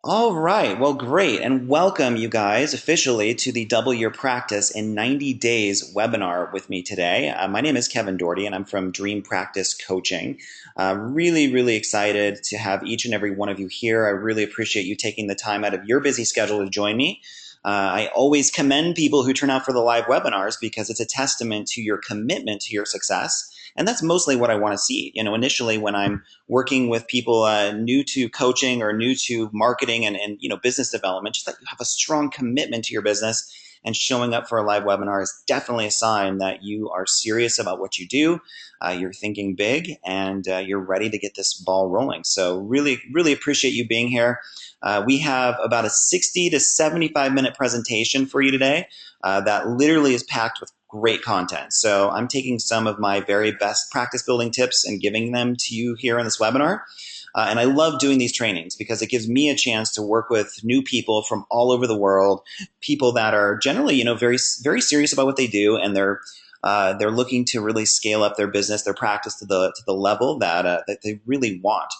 All right. Well, great. And welcome, you guys, officially to the Double Your Practice in 90 Days webinar with me today. My name is Kevin Doherty, and I'm from Dream Practice Coaching. Really excited to have each and every one of you here. I really appreciate you taking the time out of your busy schedule to join me. I always commend people who turn out for the live webinars because it's a testament to your commitment to your success. And that's mostly what I want to see. Initially when I'm working with people new to coaching or new to marketing and business development, just that you have a strong commitment to your business and showing up for a live webinar is definitely a sign that you are serious about what you do. You're thinking big and you're ready to get this ball rolling. So really appreciate you being here. We have about a 60 to 75-minute presentation for you today that literally is packed with great content. So I'm taking some of my very best practice building tips and giving them to you here in this webinar. And I love doing these trainings because it gives me a chance to work with new people from all over the world, people that are generally, very serious about what they do, and they're looking to really scale up their business, their practice to the level that they really want.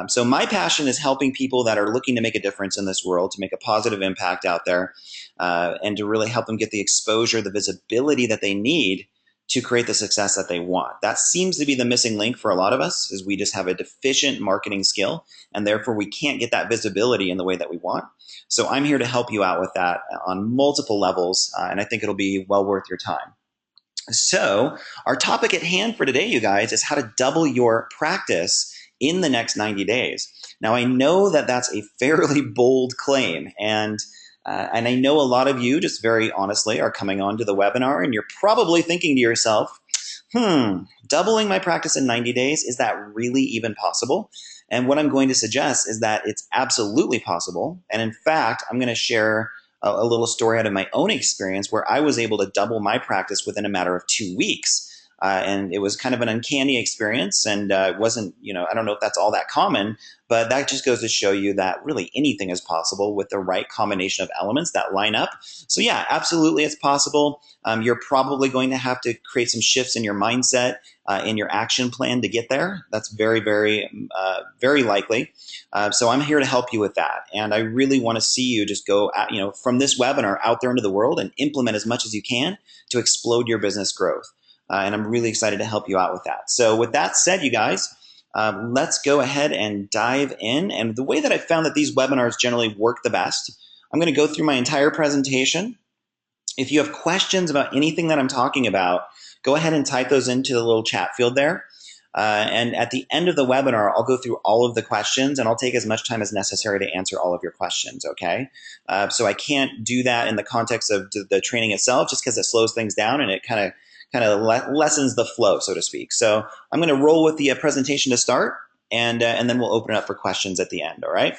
So my passion is helping people that are looking to make a difference in this world, to make a positive impact out there, and to really help them get the exposure, the visibility that they need to create the success that they want. That seems to be the missing link for a lot of us, is we just have a deficient marketing skill, and therefore we can't get that visibility in the way that we want. So I'm here to help you out with that on multiple levels, and I think it'll be well worth your time. So our topic at hand for today, you guys, is how to double your practice in the next 90 days. Now, I know that that's a fairly bold claim, and I know a lot of you, just very honestly, are coming onto the webinar and you're probably thinking to yourself, doubling my practice in 90 days, is that really even possible? And what I'm going to suggest is that it's absolutely possible. And in fact, I'm going to share a little story out of my own experience where I was able to double my practice within a matter of 2 weeks. And it was kind of an uncanny experience, and it wasn't, I don't know if that's all that common, but that just goes to show you that really anything is possible with the right combination of elements that line up. So yeah, absolutely, it's possible. You're probably going to have to create some shifts in your mindset, in your action plan to get there. That's very likely. So I'm here to help you with that, and I really want to see you just go, from this webinar out there into the world and implement as much as you can to explode your business growth. And I'm really excited to help you out with that. So with that said, you guys, let's go ahead and dive in. And the way that I found that these webinars generally work the best, I'm going to go through my entire presentation. If you have questions about anything that I'm talking about, go ahead and type those into the little chat field there. And at the end of the webinar, I'll go through all of the questions, and I'll take as much time as necessary to answer all of your questions, okay? So I can't do that in the context of the training itself, just because it slows things down and it kind of lessens the flow, so to speak. So I'm going to roll with the presentation to start, and then we'll open it up for questions at the end, all right?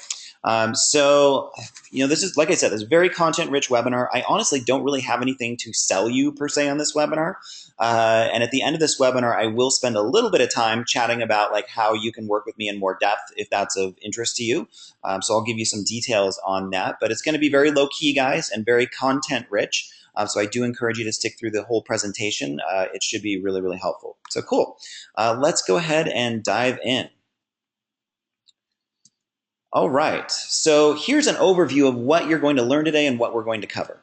So, this is, like I said, this is a very content-rich webinar. I honestly don't really have anything to sell you, per se, on this webinar. And at the end of this webinar, I will spend a little bit of time chatting about how you can work with me in more depth if that's of interest to you. So I'll give you some details on that. But it's going to be very low-key, guys, and very content-rich. So I do encourage you to stick through the whole presentation. It should be really helpful. So cool. Let's go ahead and dive in. All right, so here's an overview of what you're going to learn today and what we're going to cover.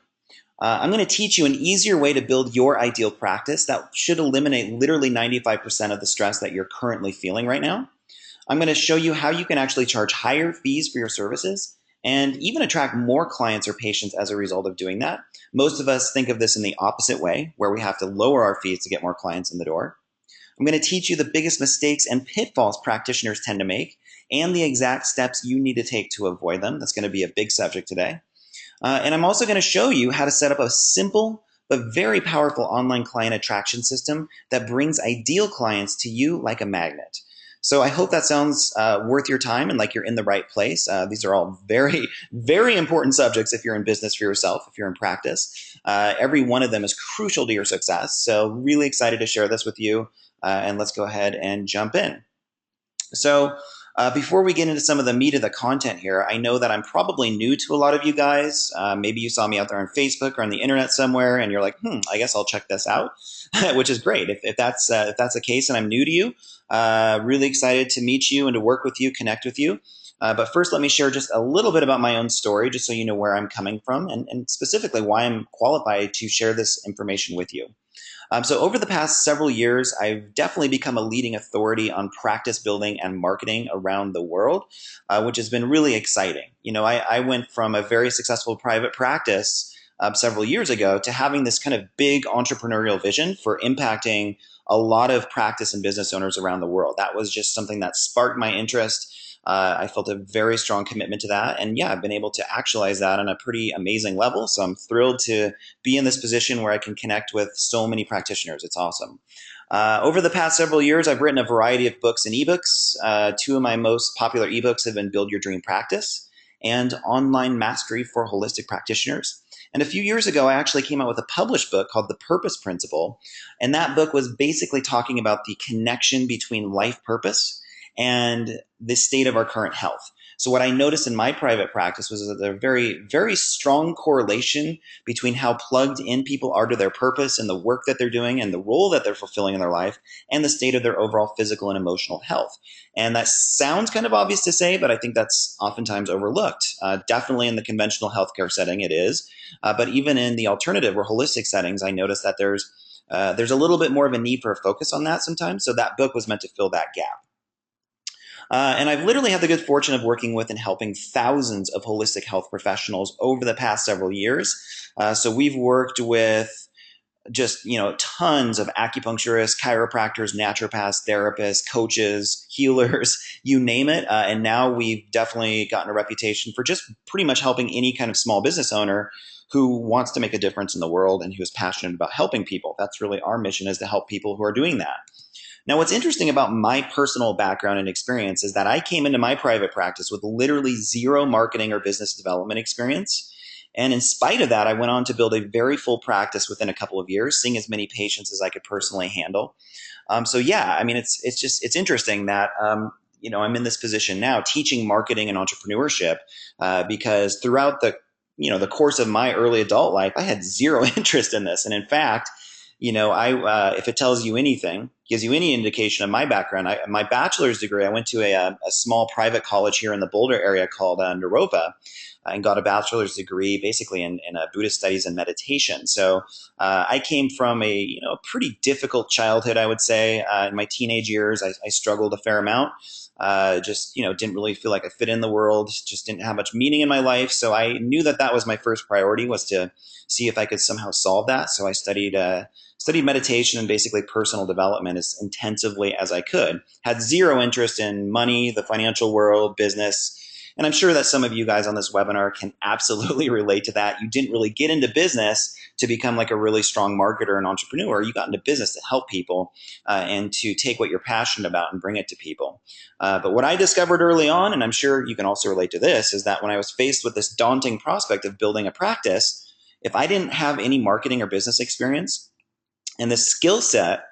I'm going to teach you an easier way to build your ideal practice that should eliminate literally 95% of the stress that you're currently feeling right now. I'm going to show you how you can actually charge higher fees for your services and even attract more clients or patients as a result of doing that. Most of us think of this in the opposite way, where we have to lower our fees to get more clients in the door. I'm going to teach you the biggest mistakes and pitfalls practitioners tend to make and the exact steps you need to take to avoid them. That's going to be a big subject today. And I'm also going to show you how to set up a simple but very powerful online client attraction system that brings ideal clients to you like a magnet. So I hope that sounds worth your time and like you're in the right place. These are all very important subjects if you're in business for yourself, if you're in practice. Every one of them is crucial to your success. So really excited to share this with you. And let's go ahead and jump in. So before we get into some of the meat of the content here, I know that I'm probably new to a lot of you guys. Maybe you saw me out there on Facebook or on the internet somewhere, and you're like, I guess I'll check this out, which is great. If that's the case and I'm new to you, really excited to meet you and to work with you, connect with you. But first, let me share just a little bit about my own story, just so you know where I'm coming from and specifically why I'm qualified to share this information with you. So over the past several years, I've definitely become a leading authority on practice building and marketing around the world, which has been really exciting. I went from a very successful private practice several years ago to having this kind of big entrepreneurial vision for impacting a lot of practice and business owners around the world. That was just something that sparked my interest. I felt a very strong commitment to that. And yeah, I've been able to actualize that on a pretty amazing level. So I'm thrilled to be in this position where I can connect with so many practitioners. It's awesome. Over the past several years, I've written a variety of books and ebooks. Two of my most popular ebooks have been Build Your Dream Practice and Online Mastery for Holistic Practitioners. And a few years ago, I actually came out with a published book called The Purpose Principle. And that book was basically talking about the connection between life purpose and the state of our current health. So what I noticed in my private practice was that there's a very, very strong correlation between how plugged in people are to their purpose and the work that they're doing and the role that they're fulfilling in their life and the state of their overall physical and emotional health. And that sounds kind of obvious to say, but I think that's oftentimes overlooked. Definitely in the conventional healthcare setting, it is. But even in the alternative or holistic settings, I noticed that there's a little bit more of a need for a focus on that sometimes. So that book was meant to fill that gap. And I've literally had the good fortune of working with and helping thousands of holistic health professionals over the past several years. So we've worked with just tons of acupuncturists, chiropractors, naturopaths, therapists, coaches, healers, you name it. And now we've definitely gotten a reputation for just pretty much helping any kind of small business owner who wants to make a difference in the world and who is passionate about helping people. That's really our mission, is to help people who are doing that. Now, what's interesting about my personal background and experience is that I came into my private practice with literally zero marketing or business development experience. And in spite of that, I went on to build a very full practice within a couple of years, seeing as many patients as I could personally handle. So yeah, I mean, it's interesting that I'm in this position now, teaching marketing and entrepreneurship, because throughout the course of my early adult life, I had zero interest in this, and in fact, if it tells you anything, gives you any indication of my background, my bachelor's degree, I went to a small private college here in the Boulder area called Naropa, and got a bachelor's degree basically in Buddhist studies and meditation. So I came from a pretty difficult childhood, I would say. In my teenage years, I struggled a fair amount. Didn't really feel like I fit in the world, just didn't have much meaning in my life. So I knew that was my first priority, was to see if I could somehow solve that. So I studied meditation and basically personal development as intensively as I could. Had zero interest in money, the financial world, business. And I'm sure that some of you guys on this webinar can absolutely relate to that. You didn't really get into business to become like a really strong marketer and entrepreneur. You got into business to help people and to take what you're passionate about and bring it to people. But what I discovered early on, and I'm sure you can also relate to this, is that when I was faced with this daunting prospect of building a practice, if I didn't have any marketing or business experience, and the skill set,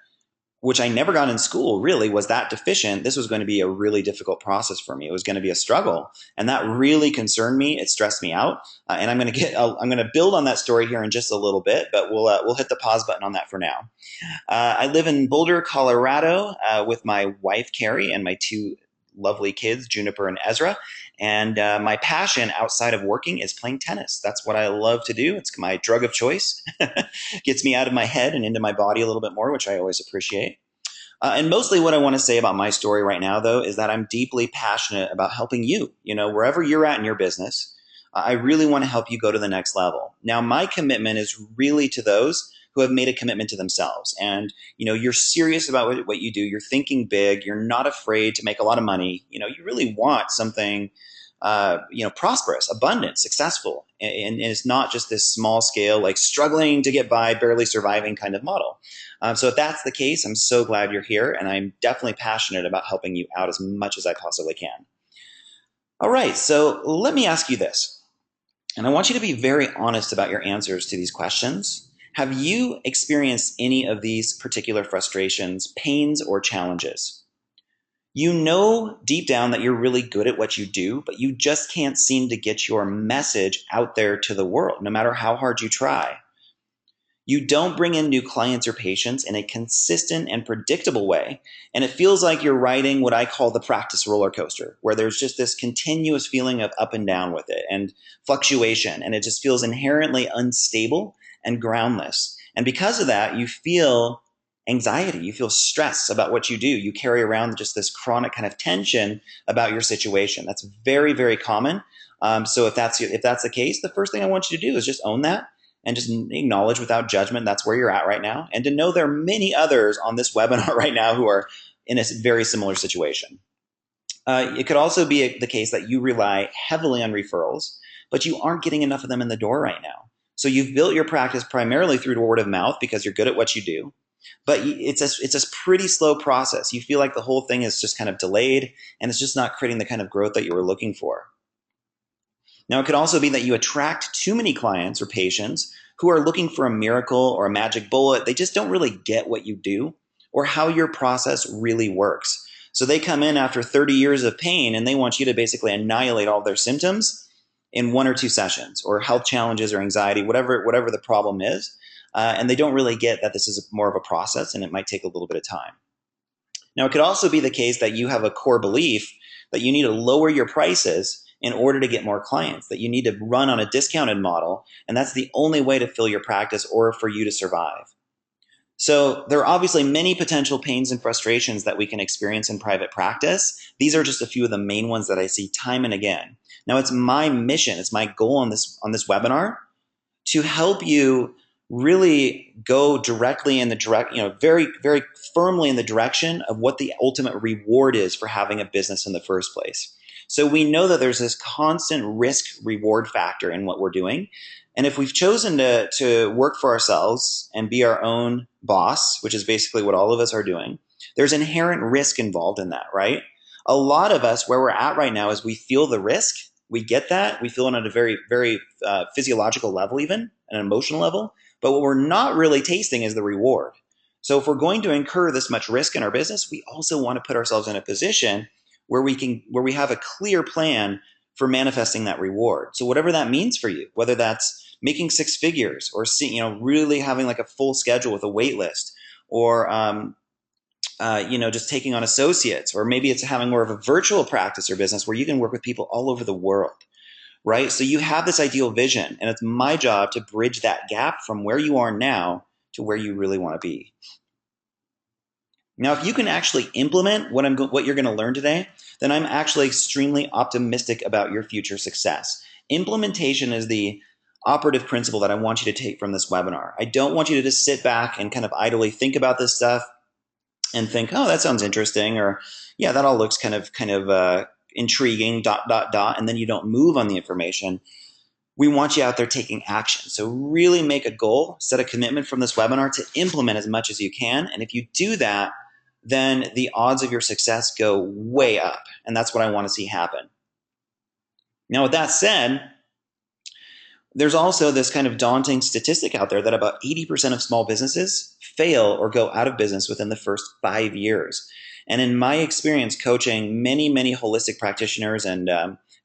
which I never got in school, really was that deficient, this was going to be a really difficult process for me. It was going to be a struggle. And that really concerned me. It stressed me out. And I'm going to build on that story here in just a little bit, but we'll hit the pause button on that for now. I live in Boulder, Colorado, with my wife, Carrie, and my two lovely kids, Juniper and Ezra. And my passion outside of working is playing tennis. That's what I love to do. It's my drug of choice. Gets me out of my head and into my body a little bit more, which I always appreciate. And mostly what I want to say about my story right now, though, is that I'm deeply passionate about helping you, wherever you're at in your business. I really want to help you go to the next level. Now, my commitment is really to those who have made a commitment to themselves. And, you're serious about what you do. You're thinking big. You're not afraid to make a lot of money. You really want something, prosperous, abundant, successful. And it's not just this small scale, like struggling to get by, barely surviving kind of model. So if that's the case, I'm so glad you're here. And I'm definitely passionate about helping you out as much as I possibly can. All right. So let me ask you this. And I want you to be very honest about your answers to these questions. Have you experienced any of these particular frustrations, pains, or challenges? You know deep down that you're really good at what you do, but you just can't seem to get your message out there to the world, no matter how hard you try. You don't bring in new clients or patients in a consistent and predictable way. And it feels like you're riding what I call the practice roller coaster, where there's just this continuous feeling of up and down with it and fluctuation. And it just feels inherently unstable and groundless. And because of that, you feel anxiety, you feel stress about what you do. You carry around just this chronic kind of tension about your situation. That's very, very common. So if that's the case, the first thing I want you to do is just own that and just acknowledge without judgment that's where you're at right now, and to know there are many others on this webinar right now who are in a very similar situation. It could also be the case that you rely heavily on referrals, but you aren't getting enough of them in the door right now. So you've built your practice primarily through word of mouth because you're good at what you do, but it's a pretty slow process. You feel like the whole thing is just kind of delayed, and it's just not creating the kind of growth that you were looking for. Now, it could also be that you attract too many clients or patients who are looking for a miracle or a magic bullet. They just don't really get what you do or how your process really works. So they come in after 30 years of pain and they want you to basically annihilate all their symptoms in 1 or 2 sessions, or health challenges or anxiety, whatever the problem is. And they don't really get that this is more of a process and it might take a little bit of time. Now, it could also be the case that you have a core belief that you need to lower your prices in order to get more clients, that you need to run on a discounted model, and that's the only way to fill your practice or for you to survive. So there are obviously many potential pains and frustrations that we can experience in private practice. These are just a few of the main ones that I see time and again. Now, it's my mission, it's my goal on this webinar to help you really go directly in the very, very firmly in the direction of what the ultimate reward is for having a business in the first place. So we know that there's this constant risk reward factor in what we're doing. And if we've chosen to work for ourselves and be our own boss, which is basically what all of us are doing, there's inherent risk involved in that, right? A lot of us, where we're at right now, is we feel the risk. We get that. We feel it on a very, very physiological level, even an emotional level. But what we're not really tasting is the reward. So if we're going to incur this much risk in our business, we also want to put ourselves in a position where we have a clear plan for manifesting that reward. So whatever that means for you, whether that's making 6 figures or really having like a full schedule with a wait list, or just taking on associates, or maybe it's having more of a virtual practice or business where you can work with people all over the world, right? So you have this ideal vision, and it's my job to bridge that gap from where you are now to where you really want to be. Now, if you can actually implement what you're going to learn today, then I'm actually extremely optimistic about your future success. Implementation is the operative principle that I want you to take from this webinar. I don't want you to just sit back and kind of idly think about this stuff and think, oh, that sounds interesting, or yeah, that all looks kind of intriguing, ... and then you don't move on the information. We want you out there taking action. So really make a goal, set a commitment from this webinar to implement as much as you can. And if you do that, then the odds of your success go way up. And that's what I want to see happen. Now, with that said, there's also this kind of daunting statistic out there that about 80% of small businesses fail or go out of business within the first 5 years. And in my experience coaching many, many holistic practitioners and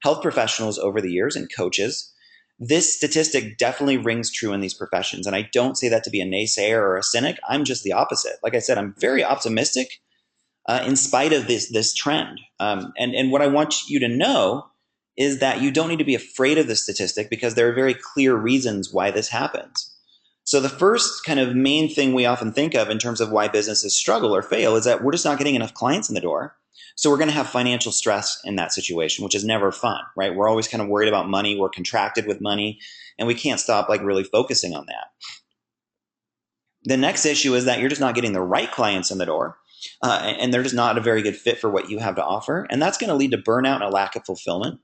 health professionals over the years, and coaches, this statistic definitely rings true in these professions. And I don't say that to be a naysayer or a cynic. I'm just the opposite. Like I said, I'm very optimistic in spite of this trend. And what I want you to know is that you don't need to be afraid of the statistic, because there are very clear reasons why this happens. So the first kind of main thing we often think of in terms of why businesses struggle or fail is that we're just not getting enough clients in the door. So we're going to have financial stress in that situation, which is never fun, right? We're always kind of worried about money. We're contracted with money, and we can't stop like really focusing on that. The next issue is that you're just not getting the right clients in the door, and they're just not a very good fit for what you have to offer. And that's going to lead to burnout and a lack of fulfillment.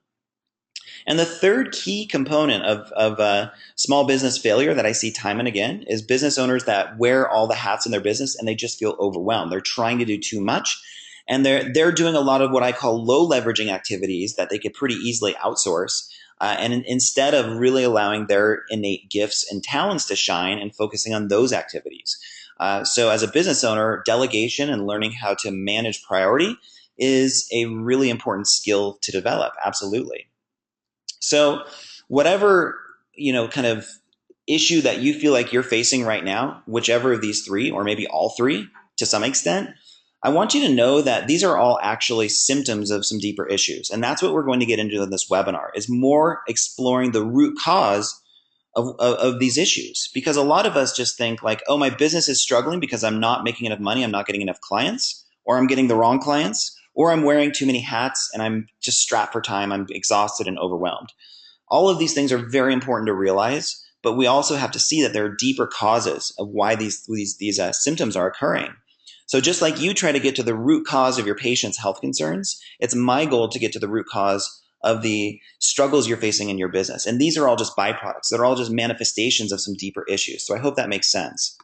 And the third key component of small business failure that I see time and again is business owners that wear all the hats in their business and they just feel overwhelmed. They're trying to do too much, and they're doing a lot of what I call low leveraging activities that they could pretty easily outsource. And instead of really allowing their innate gifts and talents to shine and focusing on those activities. So as a business owner, delegation and learning how to manage priority is a really important skill to develop. Absolutely. So whatever, kind of issue that you feel like you're facing right now, whichever of these three, or maybe all three to some extent, I want you to know that these are all actually symptoms of some deeper issues. And that's what we're going to get into in this webinar, is more exploring the root cause of these issues. Because a lot of us just think like, oh, my business is struggling because I'm not making enough money, I'm not getting enough clients, or I'm getting the wrong clients, or I'm wearing too many hats and I'm just strapped for time, I'm exhausted and overwhelmed. All of these things are very important to realize, but we also have to see that there are deeper causes of why these symptoms are occurring. So just like you try to get to the root cause of your patient's health concerns, it's my goal to get to the root cause of the struggles you're facing in your business. And these are all just byproducts. They're all just manifestations of some deeper issues. So I hope that makes sense.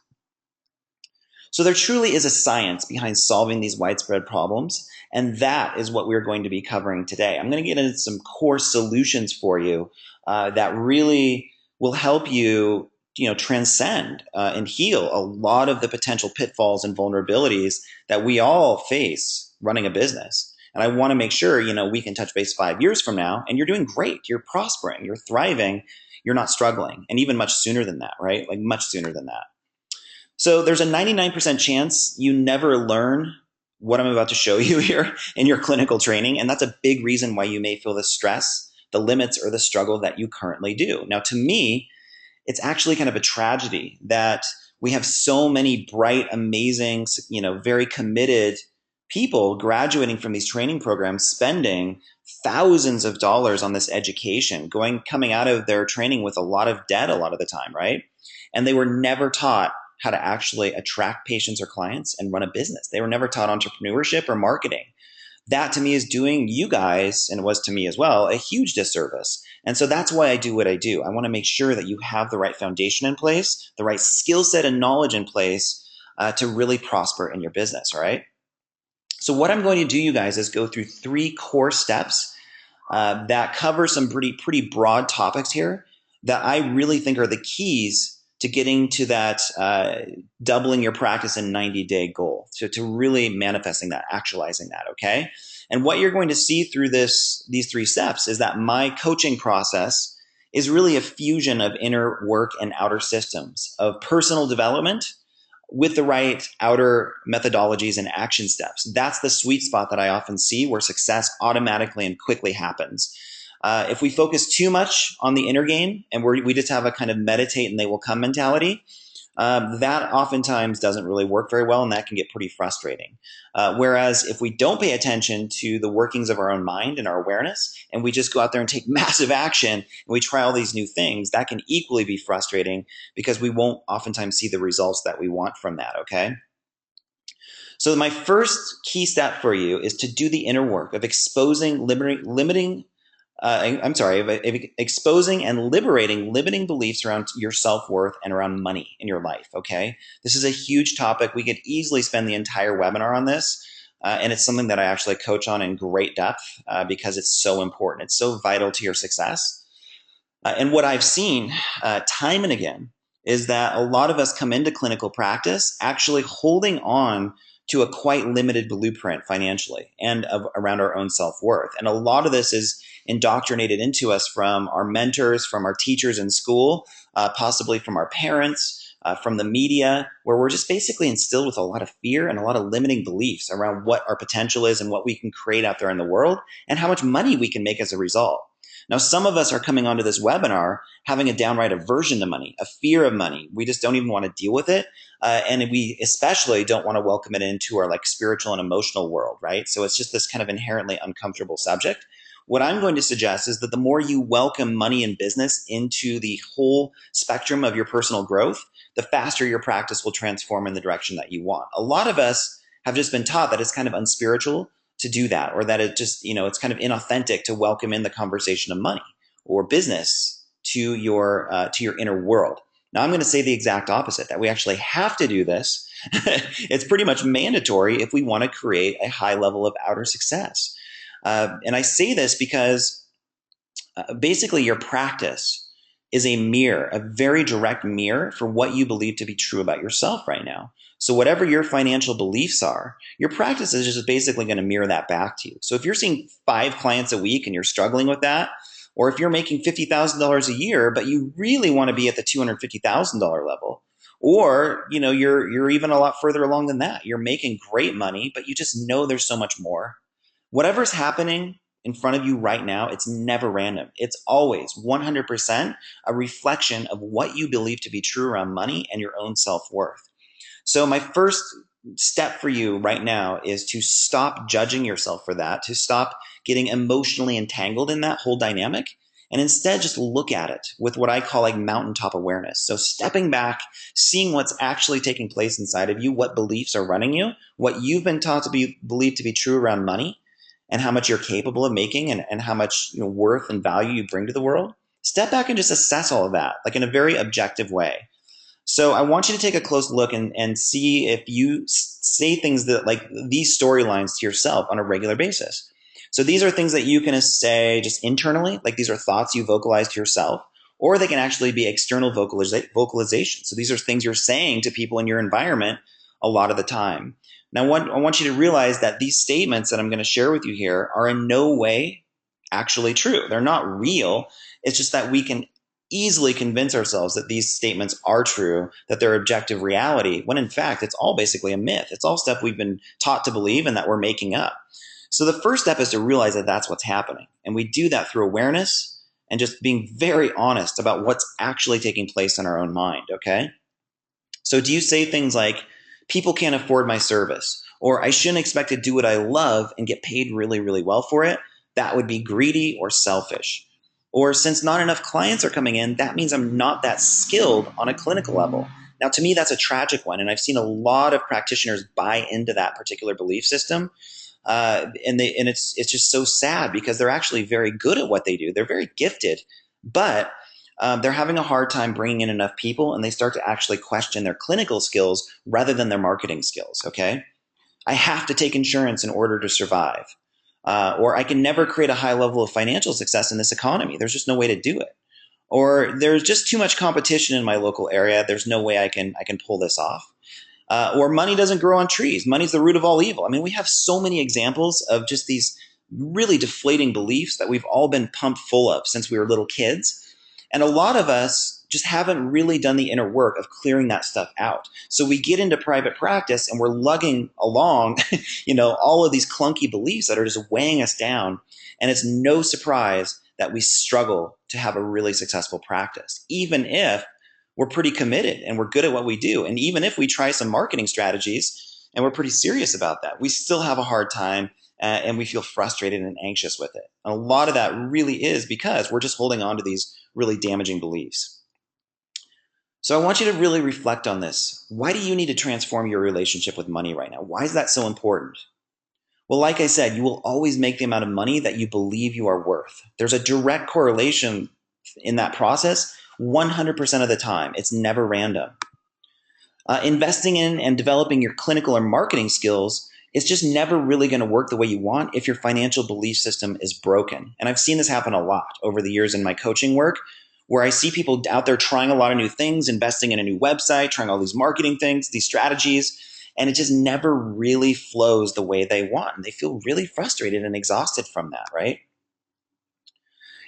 So there truly is a science behind solving these widespread problems, and that is what we're going to be covering today. I'm going to get into some core solutions for you that really will help you, transcend and heal a lot of the potential pitfalls and vulnerabilities that we all face running a business. And I want to make sure, we can touch base 5 years from now and you're doing great, you're prospering, you're thriving, you're not struggling, and even much sooner than that, right? Like much sooner than that. So there's a 99% chance you never learn what I'm about to show you here in your clinical training. And that's a big reason why you may feel the stress, the limits, or the struggle that you currently do. Now, to me, it's actually kind of a tragedy that we have so many bright, amazing, very committed people graduating from these training programs, spending thousands of dollars on this education, coming out of their training with a lot of debt a lot of the time, right? And they were never taught how to actually attract patients or clients and run a business. They were never taught entrepreneurship or marketing. That to me is doing you guys, and it was to me as well, a huge disservice. And so that's why I do what I do. I want to make sure that you have the right foundation in place, the right skill set and knowledge in place to really prosper in your business, all right? So what I'm going to do, you guys, is go through 3 core steps that cover some pretty broad topics here that I really think are the keys to getting to that doubling your practice in 90-day goal, to really manifesting that, actualizing that, okay? And what you're going to see through these 3 steps is that my coaching process is really a fusion of inner work and outer systems of personal development with the right outer methodologies and action steps. That's the sweet spot that I often see where success automatically and quickly happens. If we focus too much on the inner game and we just have a kind of meditate and they will come mentality, that oftentimes doesn't really work very well, and that can get pretty frustrating. Whereas if we don't pay attention to the workings of our own mind and our awareness, and we just go out there and take massive action, and we try all these new things, that can equally be frustrating because we won't oftentimes see the results that we want from that, okay? So my first key step for you is to do the inner work of exposing, exposing and liberating limiting beliefs around your self-worth and around money in your life, okay? This is a huge topic. We could easily spend the entire webinar on this, and it's something that I actually coach on in great depth because it's so important. It's so vital to your success. And what I've seen time and again is that a lot of us come into clinical practice actually holding on to a quite limited blueprint financially and around our own self-worth. And a lot of this is indoctrinated into us from our mentors, from our teachers in school, possibly from our parents, from the media, where we're just basically instilled with a lot of fear and a lot of limiting beliefs around what our potential is and what we can create out there in the world and how much money we can make as a result. Now, some of us are coming onto this webinar having a downright aversion to money, a fear of money. We just don't even want to deal with it. And we especially don't want to welcome it into our spiritual and emotional world, right? So it's just this kind of inherently uncomfortable subject. What I'm going to suggest is that the more you welcome money and business into the whole spectrum of your personal growth, the faster your practice will transform in the direction that you want. A lot of us have just been taught that it's kind of unspiritual to do that, or that it just, it's kind of inauthentic to welcome in the conversation of money or business to your inner world. Now, I'm going to say the exact opposite, that we actually have to do this. It's pretty much mandatory if we want to create a high level of outer success. And I say this because basically your practice is a mirror, a very direct mirror for what you believe to be true about yourself right now. So whatever your financial beliefs are, your practice is just basically going to mirror that back to you. So if you're seeing 5 clients a week and you're struggling with that, Or if you're making $50,000 a year, but you really want to be at the $250,000 level, or you're even a lot further along than that. You're making great money, but you just know there's so much more. Whatever's happening in front of you right now, it's never random. It's always 100% a reflection of what you believe to be true around money and your own self-worth. So my first step for you right now is to stop judging yourself for that, to stop getting emotionally entangled in that whole dynamic, and instead just look at it with what I call like mountaintop awareness. So stepping back, seeing what's actually taking place inside of you, what beliefs are running you, what you've been taught to be believed to be true around money, and how much you're capable of making, and how much worth and value you bring to the world. Step back and just assess all of that, like in a very objective way. So I want you to take a close look and see if you say things that like these storylines to yourself on a regular basis. So these are things that you can say just internally, like these are thoughts you vocalize to yourself, or they can actually be external vocalization. So these are things you're saying to people in your environment a lot of the time. Now, I want you to realize that these statements that I'm going to share with you here are in no way actually true. They're not real. It's just that we can easily convince ourselves that these statements are true, that they're objective reality, when in fact, it's all basically a myth. It's all stuff we've been taught to believe and that we're making up. So the first step is to realize that that's what's happening. And we do that through awareness and just being very honest about what's actually taking place in our own mind, okay? So do you say things like, people can't afford my service, or I shouldn't expect to do what I love and get paid really, really well for it? That would be greedy or selfish. Or since not enough clients are coming in, that means I'm not that skilled on a clinical level. Now, to me, that's a tragic one. And I've seen a lot of practitioners buy into that particular belief system. And it's just so sad because they're actually very good at what they do. They're very gifted, but they're having a hard time bringing in enough people, and they start to actually question their clinical skills rather than their marketing skills, okay? I have to take insurance in order to survive. Or I can never create a high level of financial success in this economy. There's just no way to do it. Or there's just too much competition in my local area. There's no way I can pull this off. Or money doesn't grow on trees. Money's the root of all evil. I mean, we have so many examples of just these really deflating beliefs that we've all been pumped full of since we were little kids. And a lot of us just haven't really done the inner work of clearing that stuff out. So we get into private practice and we're lugging along, all of these clunky beliefs that are just weighing us down. And it's no surprise that we struggle to have a really successful practice, even if we're pretty committed and we're good at what we do. And even if we try some marketing strategies and we're pretty serious about that, we still have a hard time and we feel frustrated and anxious with it. And a lot of that really is because we're just holding on to these really damaging beliefs. So I want you to really reflect on this. Why do you need to transform your relationship with money right now? Why is that so important? Well, like I said, you will always make the amount of money that you believe you are worth. There's a direct correlation in that process 100% of the time. It's never random. Investing in and developing your clinical or marketing skills is just never really going to work the way you want if your financial belief system is broken. And I've seen this happen a lot over the years in my coaching work, where I see people out there trying a lot of new things, investing in a new website, trying all these marketing things, these strategies, and it just never really flows the way they want. And they feel really frustrated and exhausted from that, right?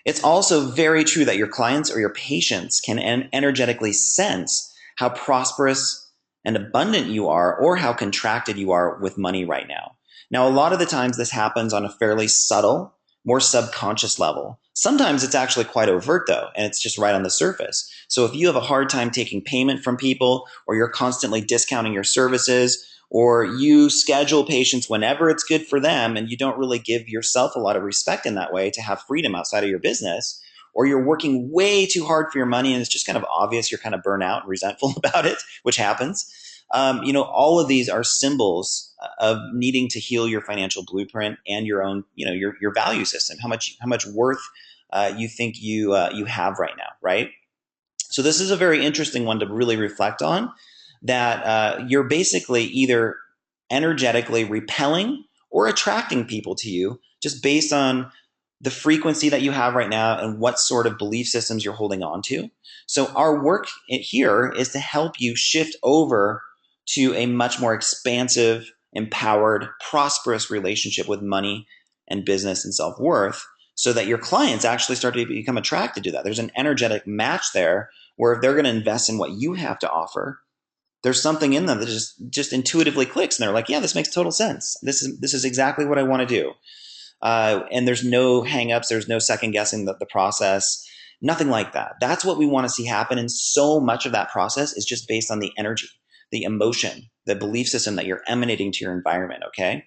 It's also very true that your clients or your patients can energetically sense how prosperous and abundant you are or how contracted you are with money right now. Now, a lot of the times this happens on a fairly subtle, more subconscious level. Sometimes it's actually quite overt though, and it's just right on the surface. So if you have a hard time taking payment from people, or you're constantly discounting your services, or you schedule patients whenever it's good for them and you don't really give yourself a lot of respect in that way to have freedom outside of your business, or you're working way too hard for your money and it's just kind of obvious you're kind of burnt out and resentful about it, which happens. All of these are symbols of needing to heal your financial blueprint and your own, your value system, how much worth you think you have right now, right? So this is a very interesting one to really reflect on, that you're basically either energetically repelling or attracting people to you just based on the frequency that you have right now and what sort of belief systems you're holding on to. So our work here is to help you shift over to a much more expansive, empowered, prosperous relationship with money and business and self-worth, so that your clients actually start to become attracted to that. There's an energetic match there where if they're going to invest in what you have to offer, there's something in them that just intuitively clicks, and they're like, yeah, this makes total sense. This is exactly what I want to do. And there's no hangups. There's no second guessing the process. Nothing like that. That's what we want to see happen. And so much of that process is just based on the energy, the emotion, the belief system that you're emanating to your environment. Okay.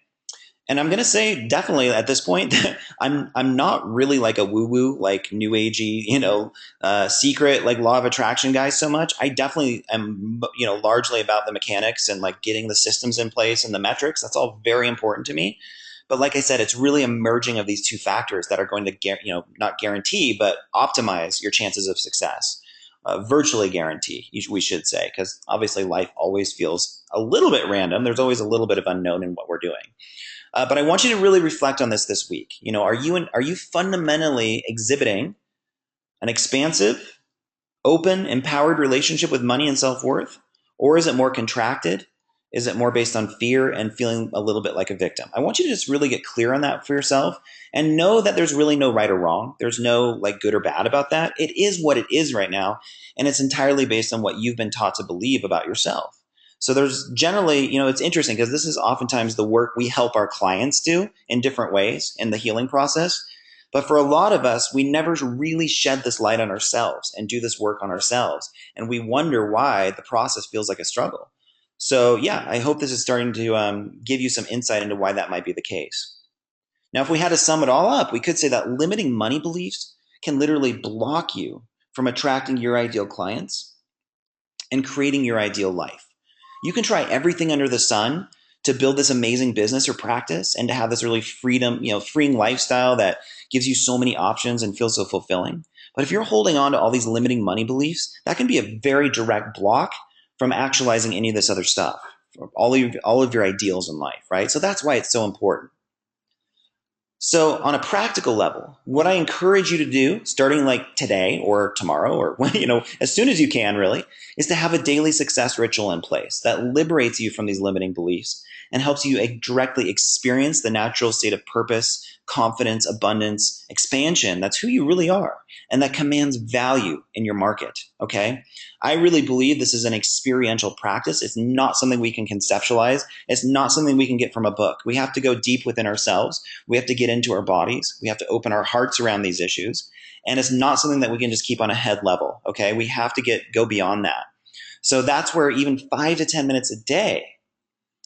And I'm going to say definitely at this point, I'm not really like a woo-woo, like new agey, secret, like law of attraction guy so much. I definitely am, largely about the mechanics and like getting the systems in place and the metrics. That's all very important to me. But like I said, it's really a merging of these two factors that are going to, not guarantee, but optimize your chances of success. Virtually guarantee, we should say, because obviously life always feels a little bit random. There's always a little bit of unknown in what we're doing. But I want you to really reflect on this week. Are you fundamentally exhibiting an expansive, open, empowered relationship with money and self-worth? Or is it more contracted? Is it more based on fear and feeling a little bit like a victim? I want you to just really get clear on that for yourself and know that there's really no right or wrong. There's no like good or bad about that. It is what it is right now. And it's entirely based on what you've been taught to believe about yourself. So there's generally, it's interesting because this is oftentimes the work we help our clients do in different ways in the healing process. But for a lot of us, we never really shed this light on ourselves and do this work on ourselves. And we wonder why the process feels like a struggle. So yeah, I hope this is starting to give you some insight into why that might be the case. Now, if we had to sum it all up, we could say that limiting money beliefs can literally block you from attracting your ideal clients and creating your ideal life. You can try everything under the sun to build this amazing business or practice and to have this really freeing lifestyle that gives you so many options and feels so fulfilling. But if you're holding on to all these limiting money beliefs, that can be a very direct block from actualizing any of this other stuff, all of your ideals in life, right? So that's why it's so important. So on a practical level, what I encourage you to do, starting like today or tomorrow or when, as soon as you can really, is to have a daily success ritual in place that liberates you from these limiting beliefs and helps you directly experience the natural state of purpose, confidence, abundance, expansion. That's who you really are. And that commands value in your market. Okay. I really believe this is an experiential practice. It's not something we can conceptualize. It's not something we can get from a book. We have to go deep within ourselves. We have to get into our bodies. We have to open our hearts around these issues. And it's not something that we can just keep on a head level. Okay. We have to go beyond that. So that's where even 5 to 10 minutes a day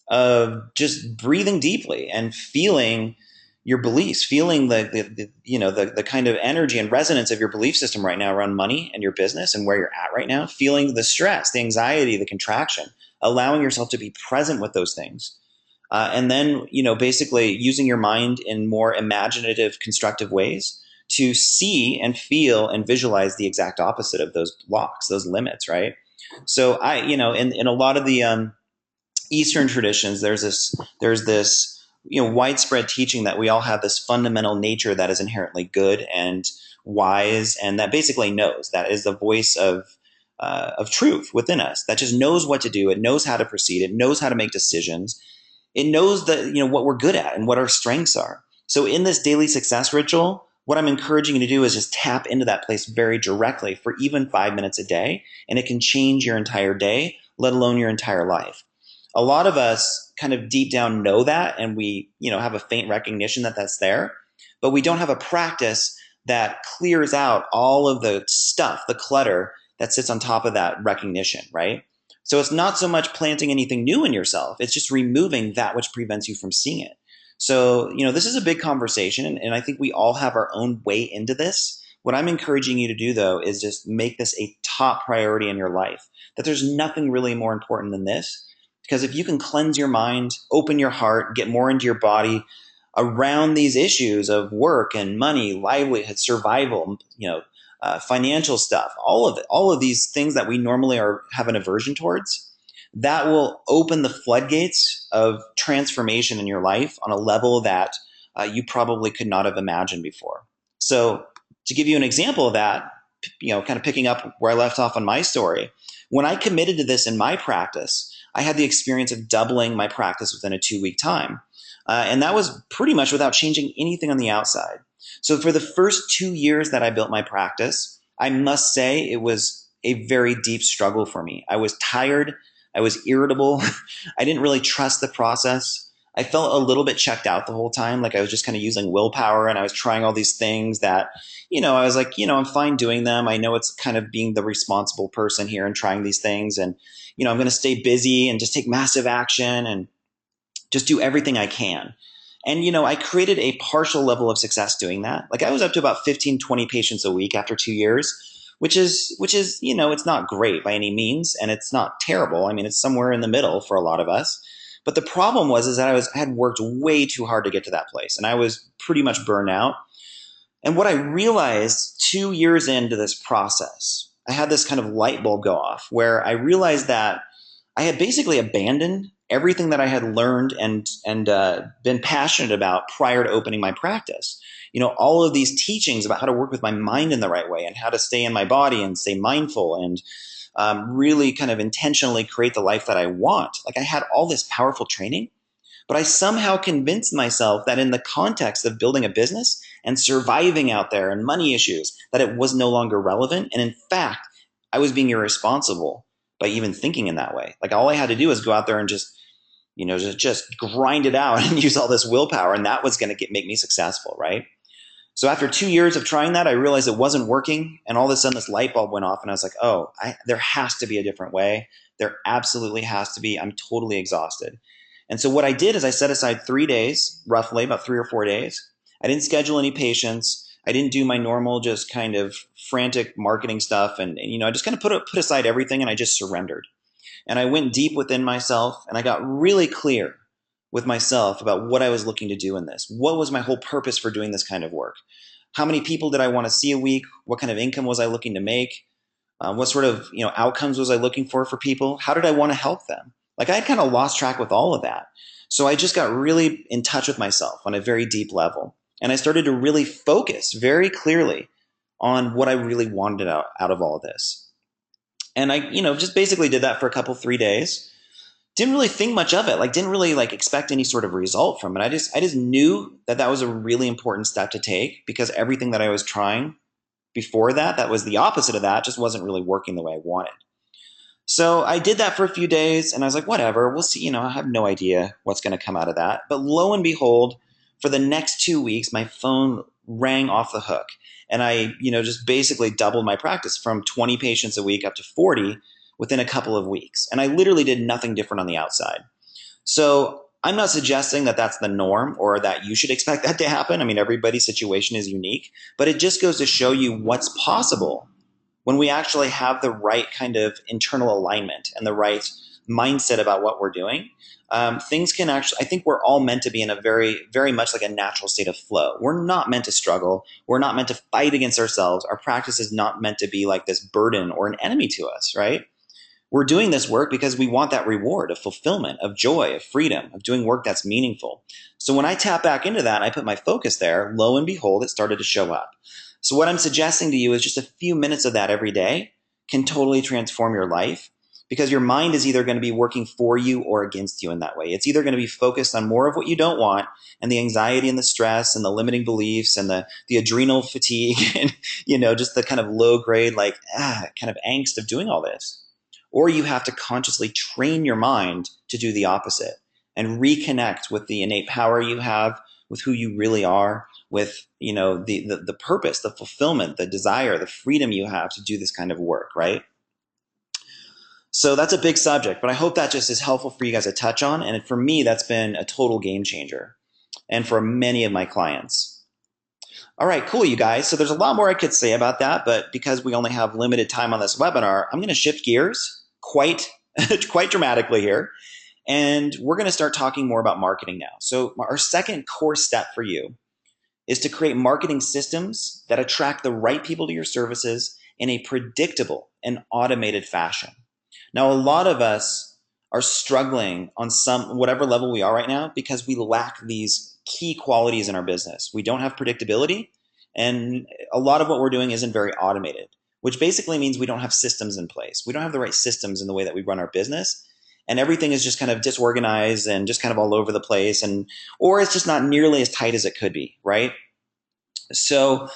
of just breathing deeply and feeling your beliefs, feeling the kind of energy and resonance of your belief system right now around money and your business and where you're at right now, feeling the stress, the anxiety, the contraction, allowing yourself to be present with those things. And then, basically using your mind in more imaginative, constructive ways to see and feel and visualize the exact opposite of those blocks, those limits, right? So in a lot of the Eastern traditions, there's this widespread teaching that we all have this fundamental nature that is inherently good and wise, and that basically knows, that is the voice of truth within us, that just knows what to do. It knows how to proceed. It knows how to make decisions. It knows that what we're good at and what our strengths are. So in this daily success ritual, what I'm encouraging you to do is just tap into that place very directly for even 5 minutes a day, and it can change your entire day, let alone your entire life. A lot of us kind of deep down know that, and we, have a faint recognition that that's there, but we don't have a practice that clears out all of the stuff, the clutter that sits on top of that recognition, right? So it's not so much planting anything new in yourself. It's just removing that which prevents you from seeing it. So, this is a big conversation, and I think we all have our own way into this. What I'm encouraging you to do, though, is just make this a top priority in your life, that there's nothing really more important than this. Because if you can cleanse your mind, open your heart, get more into your body around these issues of work and money, livelihood, survival, financial stuff, all of these things that we normally have an aversion towards, that will open the floodgates of transformation in your life on a level that you probably could not have imagined before. So to give you an example of that, kind of picking up where I left off on my story, when I committed to this in my practice, I had the experience of doubling my practice within a 2-week time. And that was pretty much without changing anything on the outside. So for the first 2 years that I built my practice, I must say it was a very deep struggle for me. I was tired. I was irritable. I didn't really trust the process. I felt a little bit checked out the whole time. Like I was just kind of using willpower and I was trying all these things that, I was like, I'm fine doing them. I know it's kind of being the responsible person here and trying these things. And, I'm going to stay busy and just take massive action and just do everything I can. And, I created a partial level of success doing that. Like I was up to about 15, 20 patients a week after 2 years, which is, it's not great by any means. And it's not terrible. I mean, it's somewhere in the middle for a lot of us. But the problem is that I had worked way too hard to get to that place. And I was pretty much burned out. And what I realized 2 years into this process, I had this kind of light bulb go off where I realized that I had basically abandoned everything that I had learned and been passionate about prior to opening my practice. All of these teachings about how to work with my mind in the right way and how to stay in my body and stay mindful and really kind of intentionally create the life that I want. Like I had all this powerful training, but I somehow convinced myself that in the context of building a business and surviving out there and money issues, that it was no longer relevant. And in fact, I was being irresponsible by even thinking in that way. Like all I had to do was go out there and just grind it out and use all this willpower. And that was going to make me successful, right? So after 2 years of trying that, I realized it wasn't working. And all of a sudden this light bulb went off and I was like, there has to be a different way. There absolutely has to be. I'm totally exhausted. And so what I did is I set aside 3 days, roughly about 3 or 4 days. I didn't schedule any patients. I didn't do my normal, just kind of frantic marketing stuff. And I just kind of put aside everything and I just surrendered. And I went deep within myself and I got really clear with myself about what I was looking to do in this. What was my whole purpose for doing this kind of work? How many people did I want to see a week? What kind of income was I looking to make? What sort of outcomes was I looking for people? How did I want to help them? Like I had kind of lost track with all of that. So I just got really in touch with myself on a very deep level. And I started to really focus very clearly on what I really wanted out of all of this. And I, just basically did that for a couple, 3 days. Didn't really think much of it. Like didn't really expect any sort of result from it. I just knew that was a really important step to take because everything that I was trying before that was the opposite of that, just wasn't really working the way I wanted. So I did that for a few days and I was like, whatever, we'll see. I have no idea what's going to come out of that. But lo and behold, for the next 2 weeks, my phone rang off the hook. And I, just basically doubled my practice from 20 patients a week up to 40 within a couple of weeks. And I literally did nothing different on the outside. So I'm not suggesting that that's the norm or that you should expect that to happen. I mean, everybody's situation is unique, but it just goes to show you what's possible when we actually have the right kind of internal alignment and the right mindset about what we're doing. Things can actually, I think we're all meant to be in a very, very much like a natural state of flow. We're not meant to struggle. We're not meant to fight against ourselves. Our practice is not meant to be like this burden or an enemy to us, right? We're doing this work because we want that reward of fulfillment, of joy, of freedom, of doing work that's meaningful. So when I tap back into that and I put my focus there, lo and behold, it started to show up. So what I'm suggesting to you is just a few minutes of that every day can totally transform your life because your mind is either going to be working for you or against you in that way. It's either going to be focused on more of what you don't want and the anxiety and the stress and the limiting beliefs and the adrenal fatigue and, just the kind of low grade, kind of angst of doing all this. Or you have to consciously train your mind to do the opposite and reconnect with the innate power you have, with who you really are, with the purpose, the fulfillment, the desire, the freedom you have to do this kind of work, right? So that's a big subject, but I hope that just is helpful for you guys to touch on. And for me, that's been a total game changer, and for many of my clients. All right, cool, you guys. So there's a lot more I could say about that, but because we only have limited time on this webinar, I'm going to shift gears quite dramatically here. And we're going to start talking more about marketing now. So our second core step for you is to create marketing systems that attract the right people to your services in a predictable and automated fashion. Now, a lot of us are struggling on whatever level we are right now because we lack these key qualities in our business. We don't have predictability, and a lot of what we're doing isn't very automated, which basically means we don't have systems in place. We don't have the right systems in the way that we run our business. And everything is just kind of disorganized and just kind of all over the place, or it's just not nearly as tight as it could be, right? So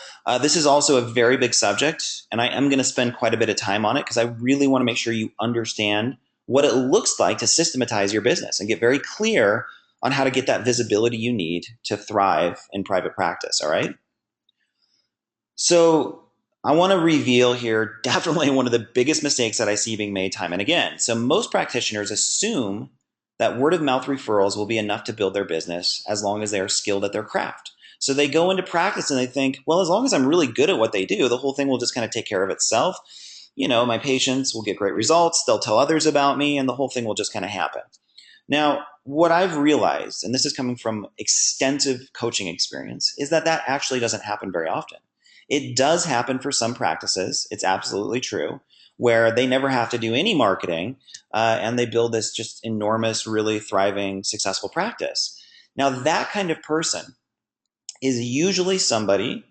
this is also a very big subject, and I am going to spend quite a bit of time on it because I really want to make sure you understand what it looks like to systematize your business and get very clear on how to get that visibility you need to thrive in private practice. All right. So I want to reveal here definitely one of the biggest mistakes that I see being made time and again. So most practitioners assume that word of mouth referrals will be enough to build their business as long as they are skilled at their craft. So they go into practice and they think, well, as long as I'm really good at what they do, the whole thing will just kind of take care of itself. You know, my patients will get great results, they'll tell others about me, and the whole thing will just kind of happen. Now, what I've realized, and this is coming from extensive coaching experience, is that that actually doesn't happen very often. It does happen for some practices. It's absolutely true, where they never have to do any marketing and they build this just enormous, really thriving, successful practice. Now, that kind of person is usually somebody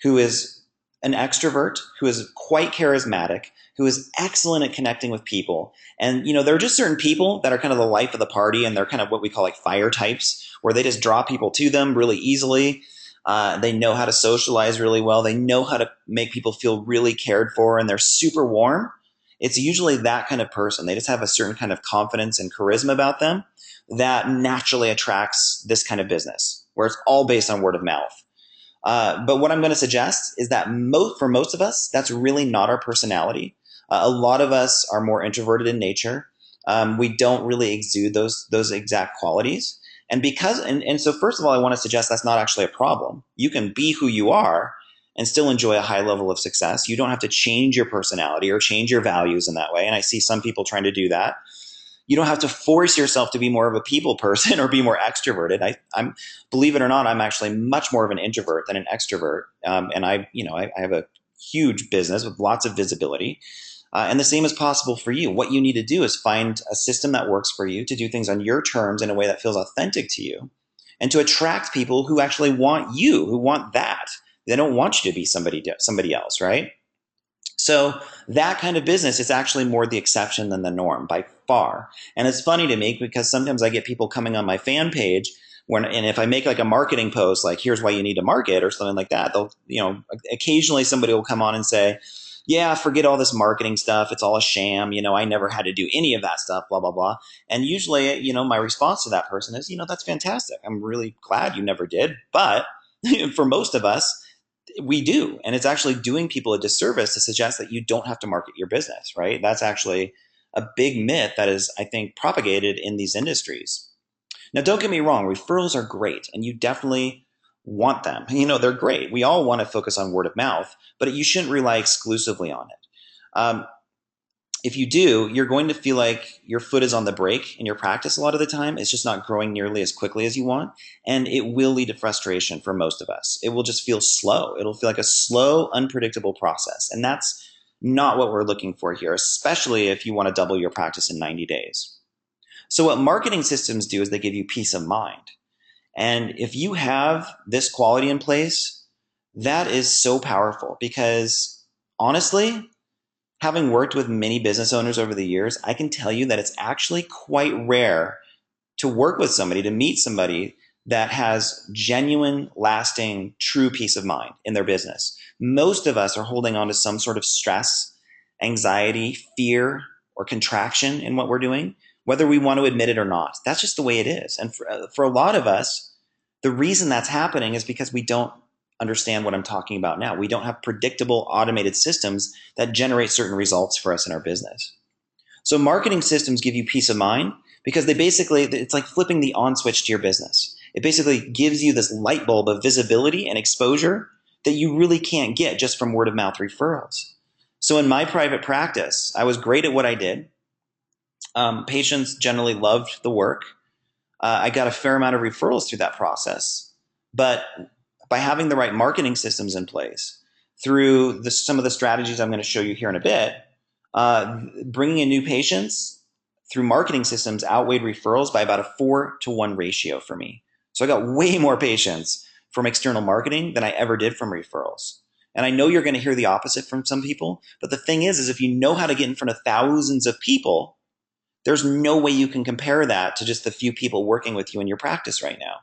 who is an extrovert, who is quite charismatic, who is excellent at connecting with people. And, you know, there are just certain people that are kind of the life of the party, and they're kind of what we call like fire types, where they just draw people to them really easily. They know how to socialize really well. They know how to make people feel really cared for, and they're super warm. It's usually that kind of person. They just have a certain kind of confidence and charisma about them that naturally attracts this kind of business, where it's all based on word of mouth. But what I'm going to suggest is that for most of us, that's really not our personality. A lot of us are more introverted in nature. We don't really exude those exact qualities. And so first of all, I want to suggest that's not actually a problem. You can be who you are and still enjoy a high level of success. You don't have to change your personality or change your values in that way. And I see some people trying to do that. You don't have to force yourself to be more of a people person or be more extroverted. I'm believe it or not, I'm actually much more of an introvert than an extrovert. And I have a huge business with lots of visibility. And the same is possible for you. What you need to do is find a system that works for you to do things on your terms in a way that feels authentic to you and to attract people who actually want you, who want that. They don't want you to be somebody else, right? So that kind of business is actually more the exception than the norm by far. And it's funny to me because sometimes I get people coming on my fan page and if I make like a marketing post, like here's why you need to market or something like that, they'll, occasionally somebody will come on and say, yeah, forget all this marketing stuff. It's all a sham. I never had to do any of that stuff, blah, blah, blah. And usually, my response to that person is, that's fantastic. I'm really glad you never did. But for most of us, we do. And it's actually doing people a disservice to suggest that you don't have to market your business, right? That's actually a big myth that is, I think, propagated in these industries. Now, don't get me wrong, referrals are great, and you definitely want them. They're great. We all want to focus on word of mouth, but you shouldn't rely exclusively on it. If you do, you're going to feel like your foot is on the brake in your practice a lot of the time. It's just not growing nearly as quickly as you want. And it will lead to frustration for most of us. It will just feel slow. It'll feel like a slow, unpredictable process. And that's not what we're looking for here, especially if you want to double your practice in 90 days. So what marketing systems do is they give you peace of mind. And if you have this quality in place, that is so powerful because honestly, having worked with many business owners over the years, I can tell you that it's actually quite rare to work with somebody, to meet somebody that has genuine, lasting, true peace of mind in their business. Most of us are holding on to some sort of stress, anxiety, fear, or contraction in what we're doing, whether we want to admit it or not. That's just the way it is. And for a lot of us, the reason that's happening is because we don't understand what I'm talking about now. We don't have predictable automated systems that generate certain results for us in our business. So marketing systems give you peace of mind because it's like flipping the on switch to your business. It basically gives you this light bulb of visibility and exposure that you really can't get just from word of mouth referrals. So in my private practice, I was great at what I did. Patients generally loved the work. I got a fair amount of referrals through that process. But by having the right marketing systems in place, through some of the strategies I'm going to show you here in a bit, bringing in new patients through marketing systems outweighed referrals by about a 4-to-1 ratio for me. So I got way more patients from external marketing than I ever did from referrals. And I know you're going to hear the opposite from some people, but the thing is if you know how to get in front of thousands of people, there's no way you can compare that to just the few people working with you in your practice right now.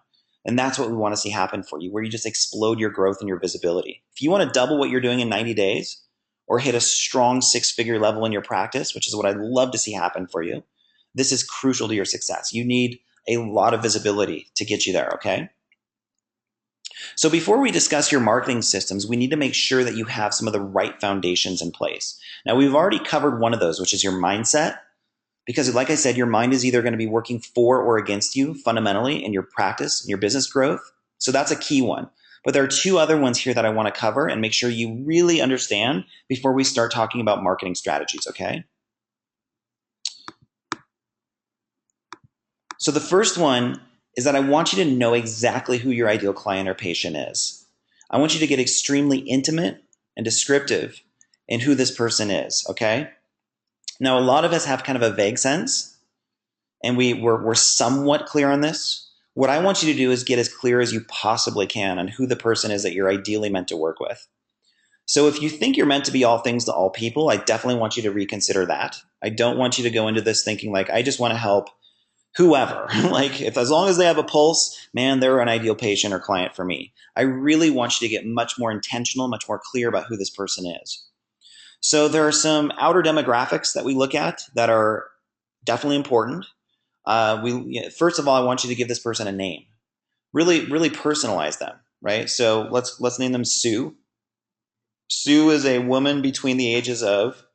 And that's what we want to see happen for you, where you just explode your growth and your visibility. If you want to double what you're doing in 90 days or hit a strong 6-figure level in your practice, which is what I'd love to see happen for you, this is crucial to your success. You need a lot of visibility to get you there, okay? So before we discuss your marketing systems, we need to make sure that you have some of the right foundations in place. Now, we've already covered one of those, which is your mindset. Because like I said, your mind is either going to be working for or against you fundamentally in your practice, in your business growth. So that's a key one. But there are two other ones here that I want to cover and make sure you really understand before we start talking about marketing strategies, okay? So the first one is that I want you to know exactly who your ideal client or patient is. I want you to get extremely intimate and descriptive in who this person is, okay? Now, a lot of us have kind of a vague sense, and we're somewhat clear on this. What I want you to do is get as clear as you possibly can on who the person is that you're ideally meant to work with. So if you think you're meant to be all things to all people, I definitely want you to reconsider that. I don't want you to go into this thinking like, I just want to help whoever. Like, if as long as they have a pulse, man, they're an ideal patient or client for me. I really want you to get much more intentional, much more clear about who this person is. So there are some outer demographics that we look at that are definitely important. First of all, I want you to give this person a name. Really, really personalize them, right? So let's name them Sue. Sue is a woman between the ages of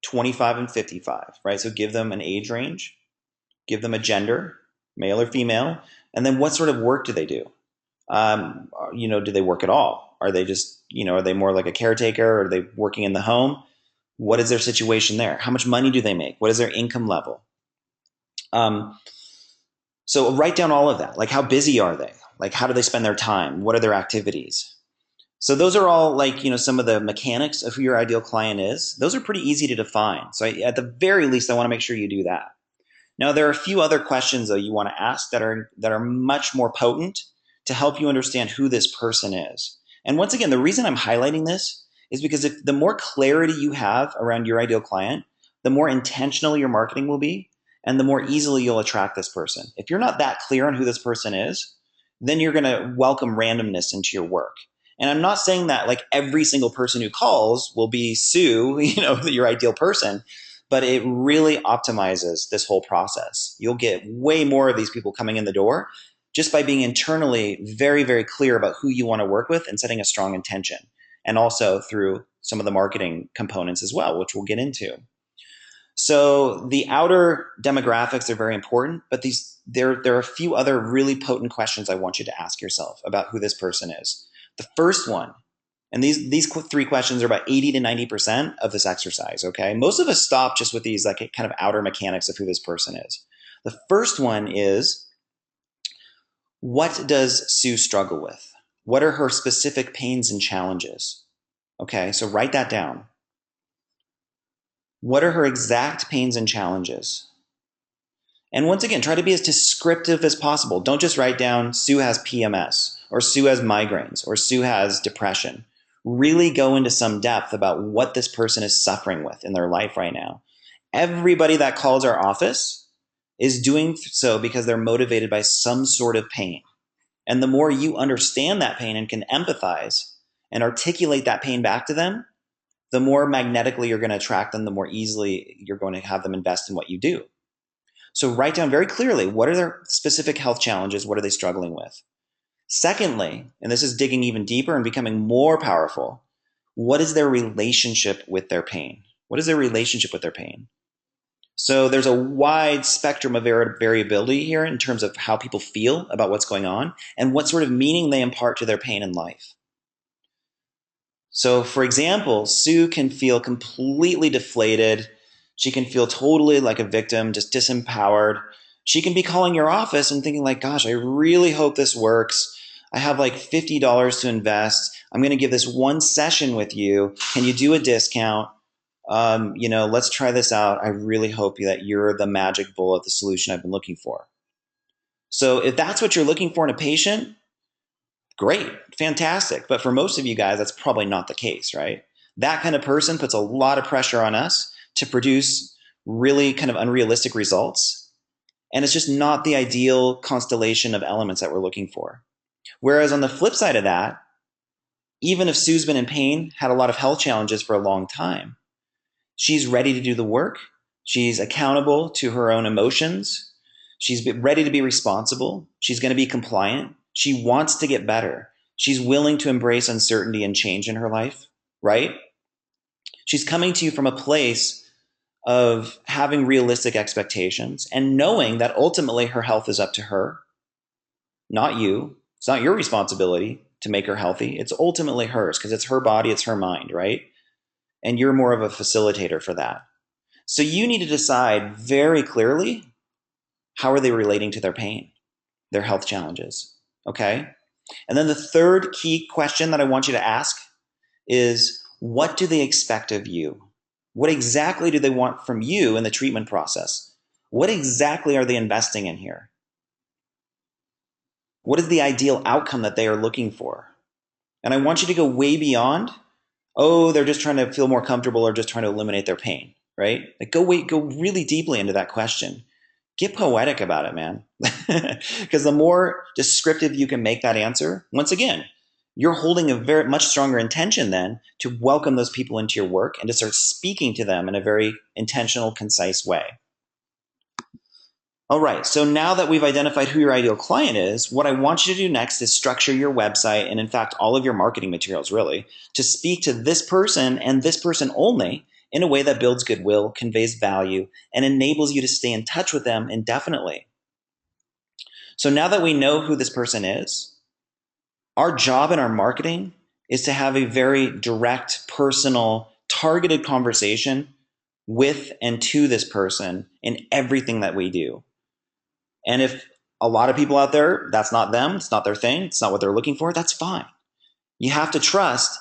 25 and 55, right? So give them an age range, give them a gender, male or female, and then what sort of work do they do? Do they work at all? Are they just, are they more like a caretaker? Are they working in the home? What is their situation there? How much money do they make? What is their income level? So write down all of that. Like, how busy are they? Like, how do they spend their time? What are their activities? So those are all like, some of the mechanics of who your ideal client is. Those are pretty easy to define. So at the very least, I want to make sure you do that. Now, there are a few other questions though you want to ask that are much more potent to help you understand who this person is. And once again, the reason I'm highlighting this is because if the more clarity you have around your ideal client, the more intentional your marketing will be, and the more easily you'll attract this person. If you're not that clear on who this person is, then you're going to welcome randomness into your work. And I'm not saying that like every single person who calls will be Sue, your ideal person, but it really optimizes this whole process. You'll get way more of these people coming in the door just by being internally very, very clear about who you want to work with and setting a strong intention. And also through some of the marketing components as well, which we'll get into. So the outer demographics are very important, but there are a few other really potent questions I want you to ask yourself about who this person is. The first one, and these three questions are about 80 to 90% of this exercise, okay? Most of us stop just with these like kind of outer mechanics of who this person is. The first one is, what does Sue struggle with? What are her specific pains and challenges? Okay, so write that down. What are her exact pains and challenges? And once again, try to be as descriptive as possible. Don't just write down Sue has PMS or Sue has migraines or Sue has depression. Really go into some depth about what this person is suffering with in their life right now. Everybody that calls our office is doing so because they're motivated by some sort of pain. And the more you understand that pain and can empathize and articulate that pain back to them, the more magnetically you're going to attract them, the more easily you're going to have them invest in what you do. So write down very clearly, what are their specific health challenges? What are they struggling with? Secondly, and this is digging even deeper and becoming more powerful, what is their relationship with their pain? What is their relationship with their pain? So there's a wide spectrum of variability here in terms of how people feel about what's going on and what sort of meaning they impart to their pain in life. So, for example, Sue can feel completely deflated. She can feel totally like a victim, just disempowered. She can be calling your office and thinking like, gosh, I really hope this works. I have like $50 to invest. I'm going to give this one session with you. Can you do a discount? Let's try this out. I really hope that you're the magic bullet, the solution I've been looking for. So if that's what you're looking for in a patient, great, fantastic. But for most of you guys, that's probably not the case, right? That kind of person puts a lot of pressure on us to produce really kind of unrealistic results. And it's just not the ideal constellation of elements that we're looking for. Whereas on the flip side of that, even if Sue's been in pain, had a lot of health challenges for a long time, she's ready to do the work. She's accountable to her own emotions. She's ready to be responsible. She's going to be compliant. She wants to get better. She's willing to embrace uncertainty and change in her life, right? She's coming to you from a place of having realistic expectations and knowing that ultimately her health is up to her, not you. It's not your responsibility to make her healthy. It's ultimately hers because it's her body, it's her mind, right? And you're more of a facilitator for that. So you need to decide very clearly, how are they relating to their pain, their health challenges, okay? And then the third key question that I want you to ask is, what do they expect of you? What exactly do they want from you in the treatment process? What exactly are they investing in here? What is the ideal outcome that they are looking for? And I want you to go way beyond, oh, they're just trying to feel more comfortable or just trying to eliminate their pain, right? Like go really deeply into that question. Get poetic about it, man. Because the more descriptive you can make that answer, once again, you're holding a very much stronger intention then to welcome those people into your work and to start speaking to them in a very intentional, concise way. All right, so now that we've identified who your ideal client is, what I want you to do next is structure your website and, in fact, all of your marketing materials really to speak to this person and this person only in a way that builds goodwill, conveys value, and enables you to stay in touch with them indefinitely. So now that we know who this person is, our job in our marketing is to have a very direct, personal, targeted conversation with and to this person in everything that we do. And if a lot of people out there, that's not them, it's not their thing, it's not what they're looking for, that's fine. You have to trust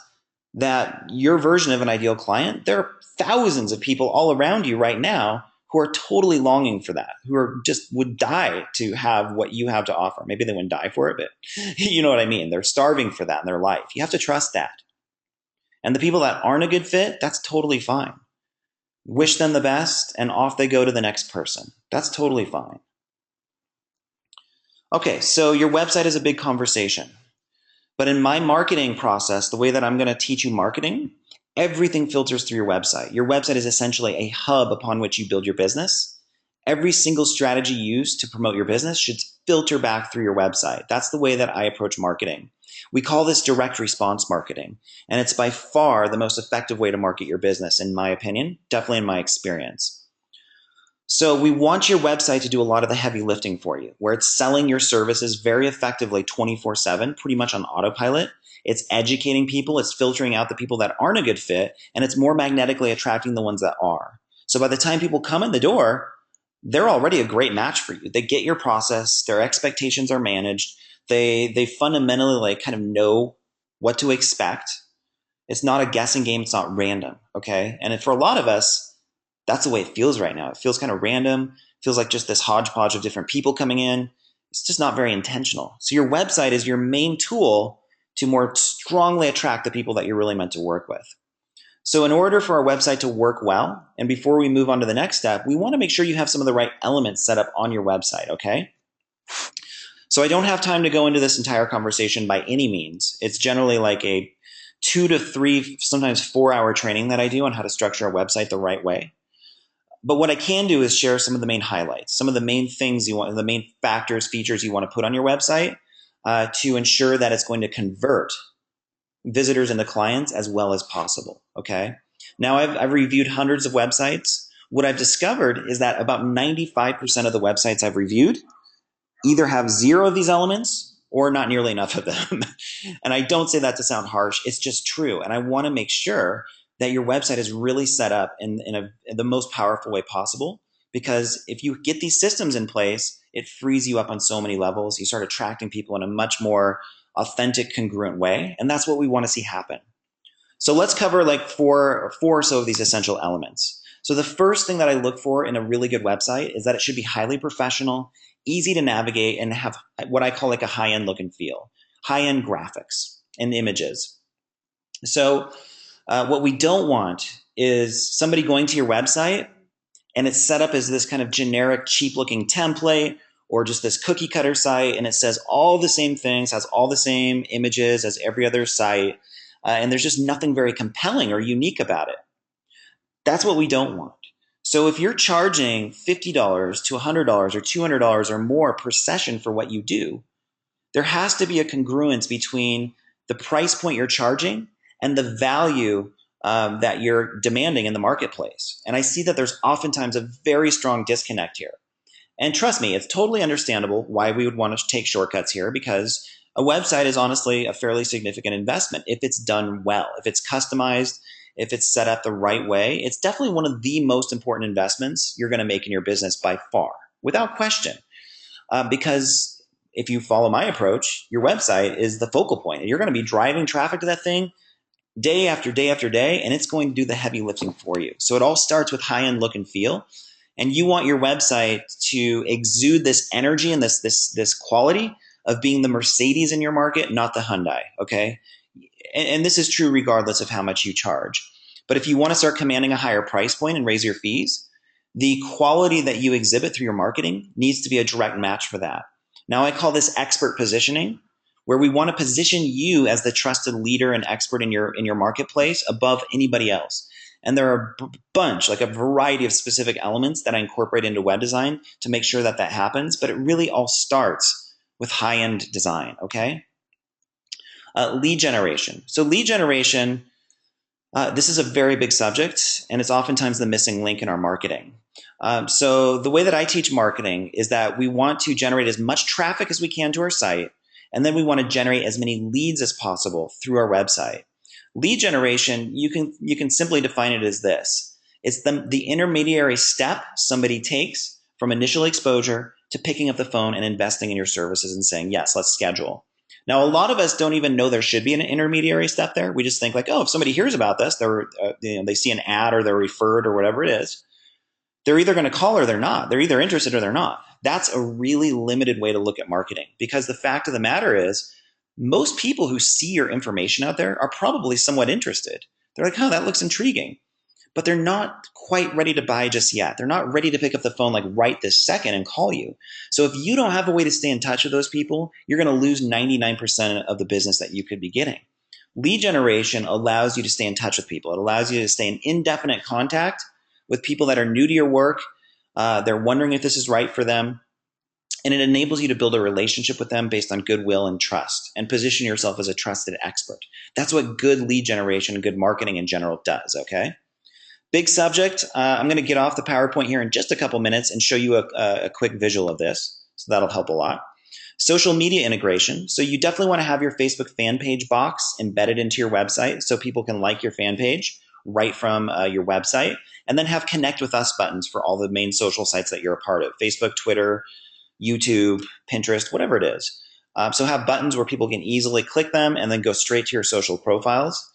that your version of an ideal client, there are thousands of people all around you right now who are totally longing for that, who are just would die to have what you have to offer. Maybe they wouldn't die for it, but you know what I mean. They're starving for that in their life. You have to trust that. And the people that aren't a good fit, that's totally fine. Wish them the best and off they go to the next person. That's totally fine. Okay, so your website is a big conversation. But in my marketing process, the way that I'm going to teach you marketing, everything filters through your website. Your website is essentially a hub upon which you build your business. Every single strategy used to promote your business should filter back through your website. That's the way that I approach marketing. We call this direct response marketing, and it's by far the most effective way to market your business, in my opinion, definitely in my experience. So we want your website to do a lot of the heavy lifting for you, where it's selling your services very effectively 24/7, pretty much on autopilot. It's educating people, it's filtering out the people that aren't a good fit, and it's more magnetically attracting the ones that are. So by the time people come in the door, they're already a great match for you. They get your process, their expectations are managed, they fundamentally like kind of know what to expect. It's not a guessing game, it's not random, okay? And for a lot of us, that's the way it feels right now. It feels kind of random. It feels like just this hodgepodge of different people coming in. It's just not very intentional. So your website is your main tool to more strongly attract the people that you're really meant to work with. So in order for our website to work well, and before we move on to the next step, we want to make sure you have some of the right elements set up on your website, okay? So I don't have time to go into this entire conversation by any means. It's generally like a 2 to 3, sometimes 4-hour training that I do on how to structure a website the right way. But what I can do is share some of the main highlights, some of the main things you want, the main factors, features you want to put on your website to ensure that it's going to convert visitors into clients as well as possible. Okay. Now I've reviewed hundreds of websites. What I've discovered is that about 95% of the websites I've reviewed either have 0 of these elements or not nearly enough of them. And I don't say that to sound harsh. It's just true. And I want to make sure that your website is really set up in the most powerful way possible. Because if you get these systems in place, it frees you up on so many levels. You start attracting people in a much more authentic, congruent way. And that's what we want to see happen. So let's cover like four or so of these essential elements. So the first thing that I look for in a really good website is that it should be highly professional, easy to navigate, and have what I call like a high-end look and feel, high-end graphics and images. So what we don't want is somebody going to your website and it's set up as this kind of generic, cheap looking template or just this cookie cutter site, and it says all the same things, has all the same images as every other site, and there's just nothing very compelling or unique about it. That's what we don't want. So if you're charging $50 to $100 or $200 or more per session for what you do, there has to be a congruence between the price point you're charging and the value that you're demanding in the marketplace. And I see that there's oftentimes a very strong disconnect here. And trust me, it's totally understandable why we would want to take shortcuts here, because a website is honestly a fairly significant investment if it's done well, if it's customized, if it's set up the right way. It's definitely one of the most important investments you're going to make in your business by far, without question. Because if you follow my approach, your website is the focal point, and you're going to be driving traffic to that thing day after day after day, and it's going to do the heavy lifting for you. So it all starts with high-end look and feel. And you want your website to exude this energy and this quality of being the Mercedes in your market, not the Hyundai, okay? And this is true regardless of how much you charge. But if you want to start commanding a higher price point and raise your fees, the quality that you exhibit through your marketing needs to be a direct match for that. Now, I call this expert positioning, where we want to position you as the trusted leader and expert in your marketplace above anybody else. And there are a bunch, like a variety of specific elements that I incorporate into web design to make sure that that happens. But it really all starts with high-end design, okay? Lead generation. So lead generation, this is a very big subject, and it's oftentimes the missing link in our marketing. So the way that I teach marketing is that we want to generate as much traffic as we can to our site, and then we want to generate as many leads as possible through our website. Lead generation, you can simply define it as this. It's the intermediary step somebody takes from initial exposure to picking up the phone and investing in your services and saying, yes, let's schedule. Now, a lot of us don't even know there should be an intermediary step there. We just think like, oh, if somebody hears about this, they see an ad or they're referred or whatever it is, they're either going to call or they're not. They're either interested or they're not. That's a really limited way to look at marketing, because the fact of the matter is, most people who see your information out there are probably somewhat interested. They're like, oh, that looks intriguing. But they're not quite ready to buy just yet. They're not ready to pick up the phone like right this second and call you. So if you don't have a way to stay in touch with those people, you're going to lose 99% of the business that you could be getting. Lead generation allows you to stay in touch with people. It allows you to stay in indefinite contact with people that are new to your work. They're wondering if this is right for them. And it enables you to build a relationship with them based on goodwill and trust, and position yourself as a trusted expert. That's what good lead generation and good marketing in general does, okay? Big subject. I'm going to get off the PowerPoint here in just a couple minutes and show you a quick visual of this. So that'll help a lot. Social media integration. So you definitely want to have your Facebook fan page box embedded into your website so people can like your fan page right from your website, and then have connect with us buttons for all the main social sites that you're a part of: Facebook, Twitter, YouTube, Pinterest, whatever it is. So have buttons where people can easily click them and then go straight to your social profiles.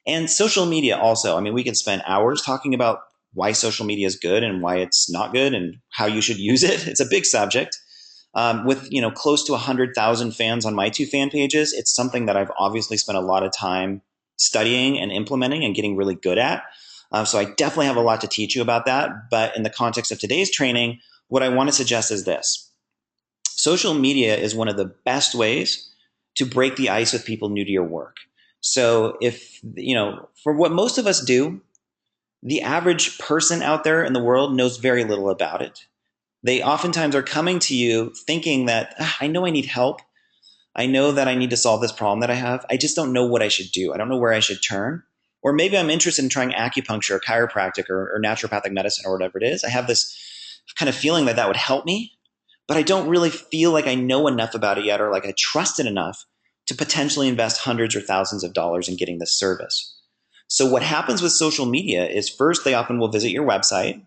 And social media also. I mean, we can spend hours talking about why social media is good and why it's not good and how you should use it. It's a big subject. With close to 100,000 fans on my two fan pages, it's something that I've obviously spent a lot of time studying and implementing and getting really good at. So I definitely have a lot to teach you about that. But in the context of today's training, what I want to suggest is this. Social media is one of the best ways to break the ice with people new to your work. So for what most of us do, the average person out there in the world knows very little about it. They oftentimes are coming to you thinking that, I know I need help. I know that I need to solve this problem that I have. I just don't know what I should do. I don't know where I should turn. Or maybe I'm interested in trying acupuncture or chiropractic or naturopathic medicine or whatever it is. I have this kind of feeling that would help me, but I don't really feel like I know enough about it yet, or like I trust it enough to potentially invest hundreds or thousands of dollars in getting this service. So what happens with social media is, first, they often will visit your website.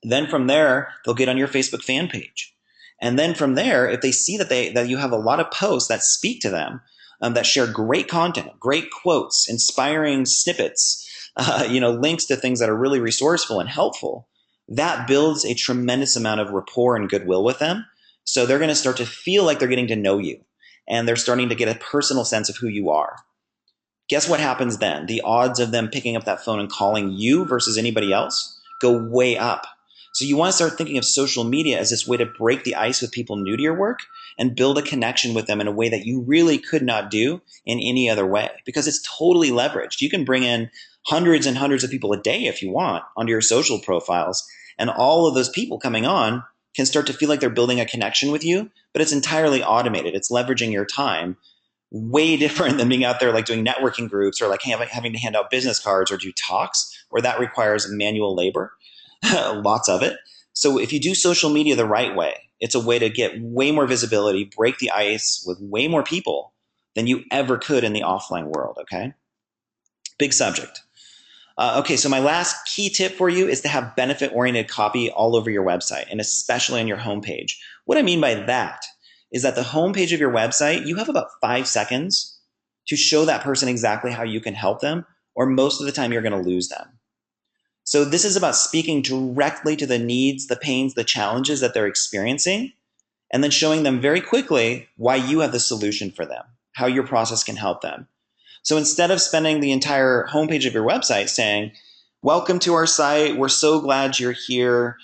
Then from there, they'll get on your Facebook fan page. And then from there, if they see that you have a lot of posts that speak to them, that share great content, great quotes, inspiring snippets, links to things that are really resourceful and helpful, that builds a tremendous amount of rapport and goodwill with them. So they're going to start to feel like they're getting to know you, and they're starting to get a personal sense of who you are. Guess what happens then? The odds of them picking up that phone and calling you versus anybody else go way up. So you want to start thinking of social media as this way to break the ice with people new to your work and build a connection with them in a way that you really could not do in any other way, because it's totally leveraged. You can bring in hundreds and hundreds of people a day if you want onto your social profiles, and all of those people coming on can start to feel like they're building a connection with you, but it's entirely automated. It's leveraging your time, way different than being out there like doing networking groups or like having to hand out business cards or do talks, where that requires manual labor, lots of it. So if you do social media the right way, it's a way to get way more visibility, break the ice with way more people than you ever could in the offline world, okay? Big subject. Okay, so my last key tip for you is to have benefit-oriented copy all over your website, and especially on your homepage. What I mean by that is that the homepage of your website, you have about 5 seconds to show that person exactly how you can help them, or most of the time you're going to lose them. So this is about speaking directly to the needs, the pains, the challenges that they're experiencing, and then showing them very quickly why you have the solution for them, how your process can help them. So instead of spending the entire homepage of your website saying, welcome to our site, we're so glad you're here,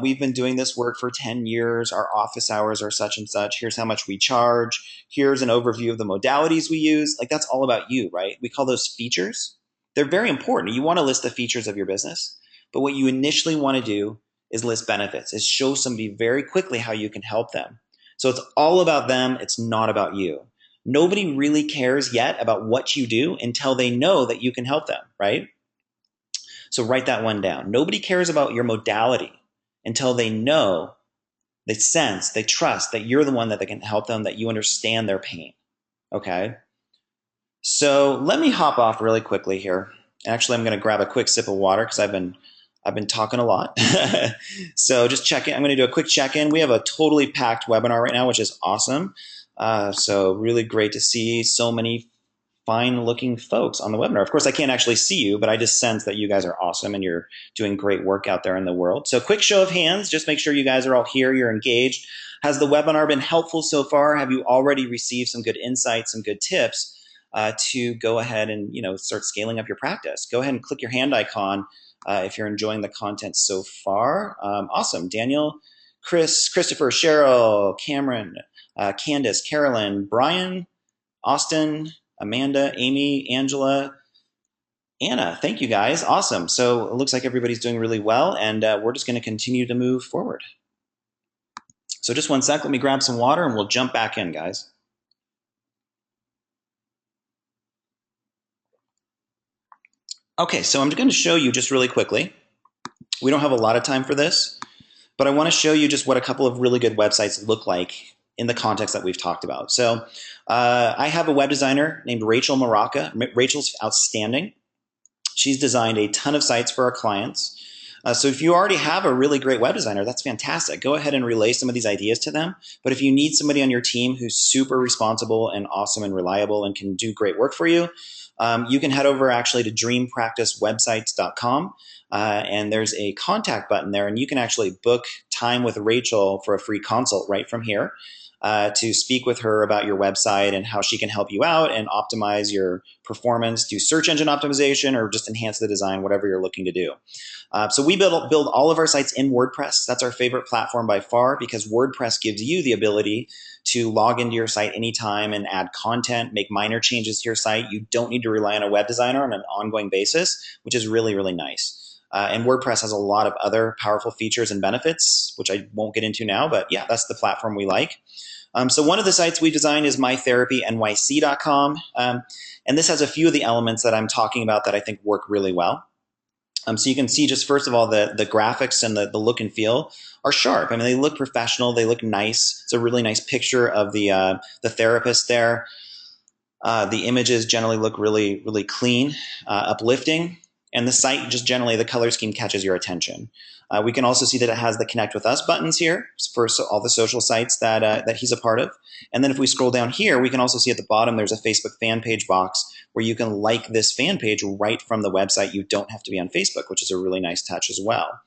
we've been doing this work for 10 years, our office hours are such and such, here's how much we charge, here's an overview of the modalities we use, like that's all about you, right? We call those features. They're very important. You want to list the features of your business, but what you initially want to do is list benefits, is show somebody very quickly how you can help them. So it's all about them, it's not about you. Nobody really cares yet about what you do until they know that you can help them, right? So write that one down. Nobody cares about your modality until they know, they sense, they trust that you're the one that they can help them, that you understand their pain, okay? So let me hop off really quickly here. Actually, I'm going to grab a quick sip of water because I've been talking a lot. So just check in. I'm going to do a quick check-in. We have a totally packed webinar right now, which is awesome. So really great to see so many fine-looking folks on the webinar. Of course, I can't actually see you, but I just sense that you guys are awesome and you're doing great work out there in the world. So quick show of hands, just make sure you guys are all here, you're engaged. Has the webinar been helpful so far? Have you already received some good insights, some good tips to go ahead and start scaling up your practice? Go ahead and click your hand icon if you're enjoying the content so far. Awesome. Daniel, Chris, Christopher, Cheryl, Cameron, Candace, Carolyn, Brian, Austin, Amanda, Amy, Angela, Anna. Thank you guys. Awesome. So it looks like everybody's doing really well, and we're just going to continue to move forward. So just one sec. Let me grab some water and we'll jump back in, guys. Okay, so I'm going to show you just really quickly. We don't have a lot of time for this, but I want to show you just what a couple of really good websites look like in the context that we've talked about. So I have a web designer named Rachel Maraca. Rachel's outstanding. She's designed a ton of sites for our clients. So if you already have a really great web designer, that's fantastic. Go ahead and relay some of these ideas to them. But if you need somebody on your team who's super responsible and awesome and reliable and can do great work for you, you can head over actually to dreampracticewebsites.com. And there's a contact button there, and you can actually book time with Rachel for a free consult right from here to speak with her about your website and how she can help you out and optimize your performance, do search engine optimization, or just enhance the design, whatever you're looking to do. So we build all of our sites in WordPress. That's our favorite platform by far, because WordPress gives you the ability to log into your site anytime and add content, make minor changes to your site. You don't need to rely on a web designer on an ongoing basis, which is really, really nice. And WordPress has a lot of other powerful features and benefits, which I won't get into now, but yeah, that's the platform we like. So one of the sites we designed is mytherapynyc.com. And this has a few of the elements that I'm talking about that I think work really well. So you can see just first of all, the graphics and the look and feel are sharp. I mean, they look professional. They look nice. It's a really nice picture of the therapist there. The images generally look really, really clean, uplifting. And the site, just generally, the color scheme catches your attention. We can also see that it has the Connect with Us buttons here for all the social sites that he's a part of. And then if we scroll down here, we can also see at the bottom there's a Facebook fan page box where you can like this fan page right from the website. You don't have to be on Facebook, which is a really nice touch as well.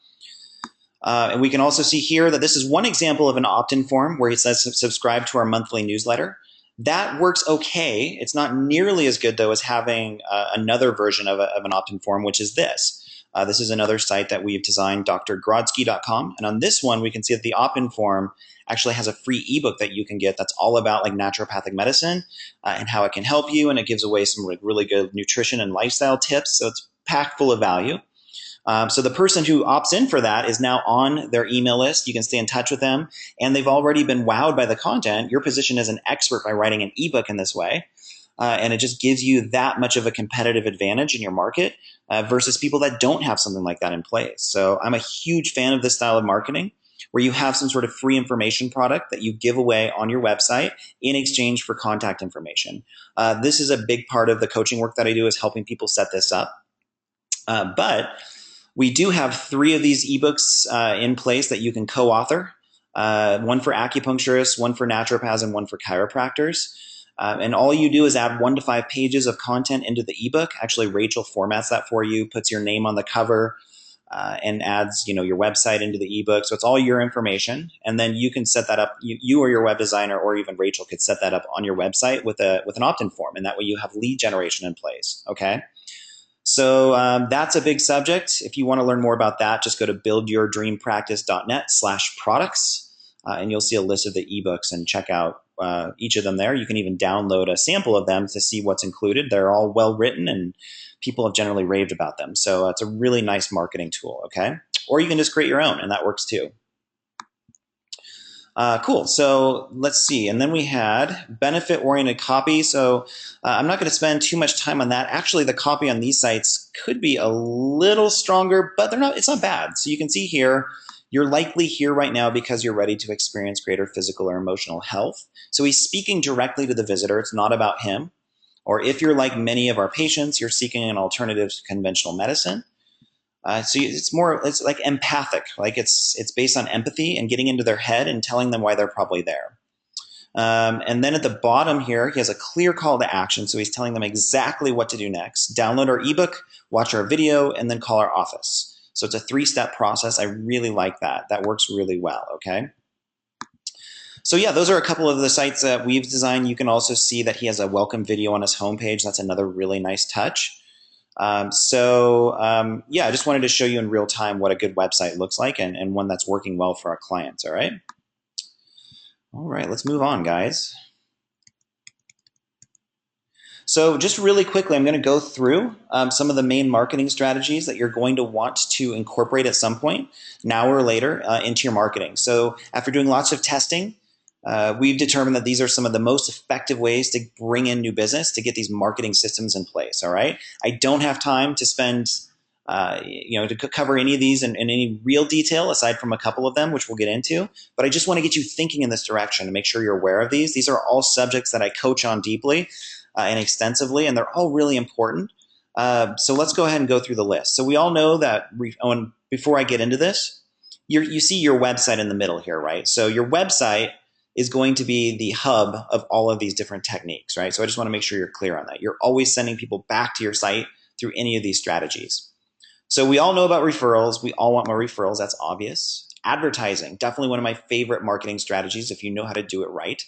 And we can also see here that this is one example of an opt-in form where it says subscribe to our monthly newsletter. That works okay. It's not nearly as good, though, as having another version of an opt-in form, which is this. This is another site that we've designed, drgrodsky.com. And on this one, we can see that the opt-in form actually has a free ebook that you can get that's all about like naturopathic medicine and how it can help you. And it gives away some like really good nutrition and lifestyle tips. So it's packed full of value. So the person who opts in for that is now on their email list. You can stay in touch with them, and they've already been wowed by the content. You're positioned as an expert by writing an ebook in this way. And it just gives you that much of a competitive advantage in your market versus people that don't have something like that in place. So I'm a huge fan of this style of marketing where you have some sort of free information product that you give away on your website in exchange for contact information. This is a big part of the coaching work that I do, is helping people set this up. But we do have 3 of these ebooks in place that you can co-author, one for acupuncturists, one for naturopaths, and one for chiropractors. And all you do is add 1 to 5 pages of content into the ebook. Actually, Rachel formats that for you, puts your name on the cover, and adds your website into the ebook. So it's all your information. And then you can set that up. You or your web designer or even Rachel could set that up on your website with an opt-in form. And that way you have lead generation in place. Okay. So that's a big subject. If you want to learn more about that, just go to buildyourdreampractice.net/products, and you'll see a list of the ebooks and check out each of them there. You can even download a sample of them to see what's included. They're all well written, and people have generally raved about them. So it's a really nice marketing tool, okay? Or you can just create your own, and that works too. Cool. So let's see. And then we had benefit-oriented copy. So I'm not going to spend too much time on that. Actually, the copy on these sites could be a little stronger, but it's not bad. So you can see here, you're likely here right now because you're ready to experience greater physical or emotional health. So he's speaking directly to the visitor. It's not about him. Or if you're like many of our patients, you're seeking an alternative to conventional medicine. So it's like empathic, like it's based on empathy and getting into their head and telling them why they're probably there. And then at the bottom here, he has a clear call to action. So he's telling them exactly what to do next. Download our ebook, watch our video, and then call our office. So it's a 3-step process. I really like that. That works really well, okay? So yeah, those are a couple of the sites that we've designed. You can also see that he has a welcome video on his homepage. That's another really nice touch. Yeah, I just wanted to show you in real time what a good website looks like and one that's working well for our clients, all right? All right, let's move on, guys. So just really quickly, I'm going to go through some of the main marketing strategies that you're going to want to incorporate at some point, now or later, into your marketing. So after doing lots of testing, we've determined that these are some of the most effective ways to bring in new business, to get these marketing systems in place, all right? I don't have time to spend, to cover any of these in any real detail, aside from a couple of them, which we'll get into. But I just want to get you thinking in this direction to make sure you're aware of these. These are all subjects that I coach on deeply and extensively, and they're all really important. So let's go ahead and go through the list. So we all know that, and before I get into this, you see your website in the middle here, right? So your website is going to be the hub of all of these different techniques, right? So I just want to make sure you're clear on that. You're always sending people back to your site through any of these strategies. So we all know about referrals. We all want more referrals. That's obvious. Advertising, definitely one of my favorite marketing strategies if you know how to do it right.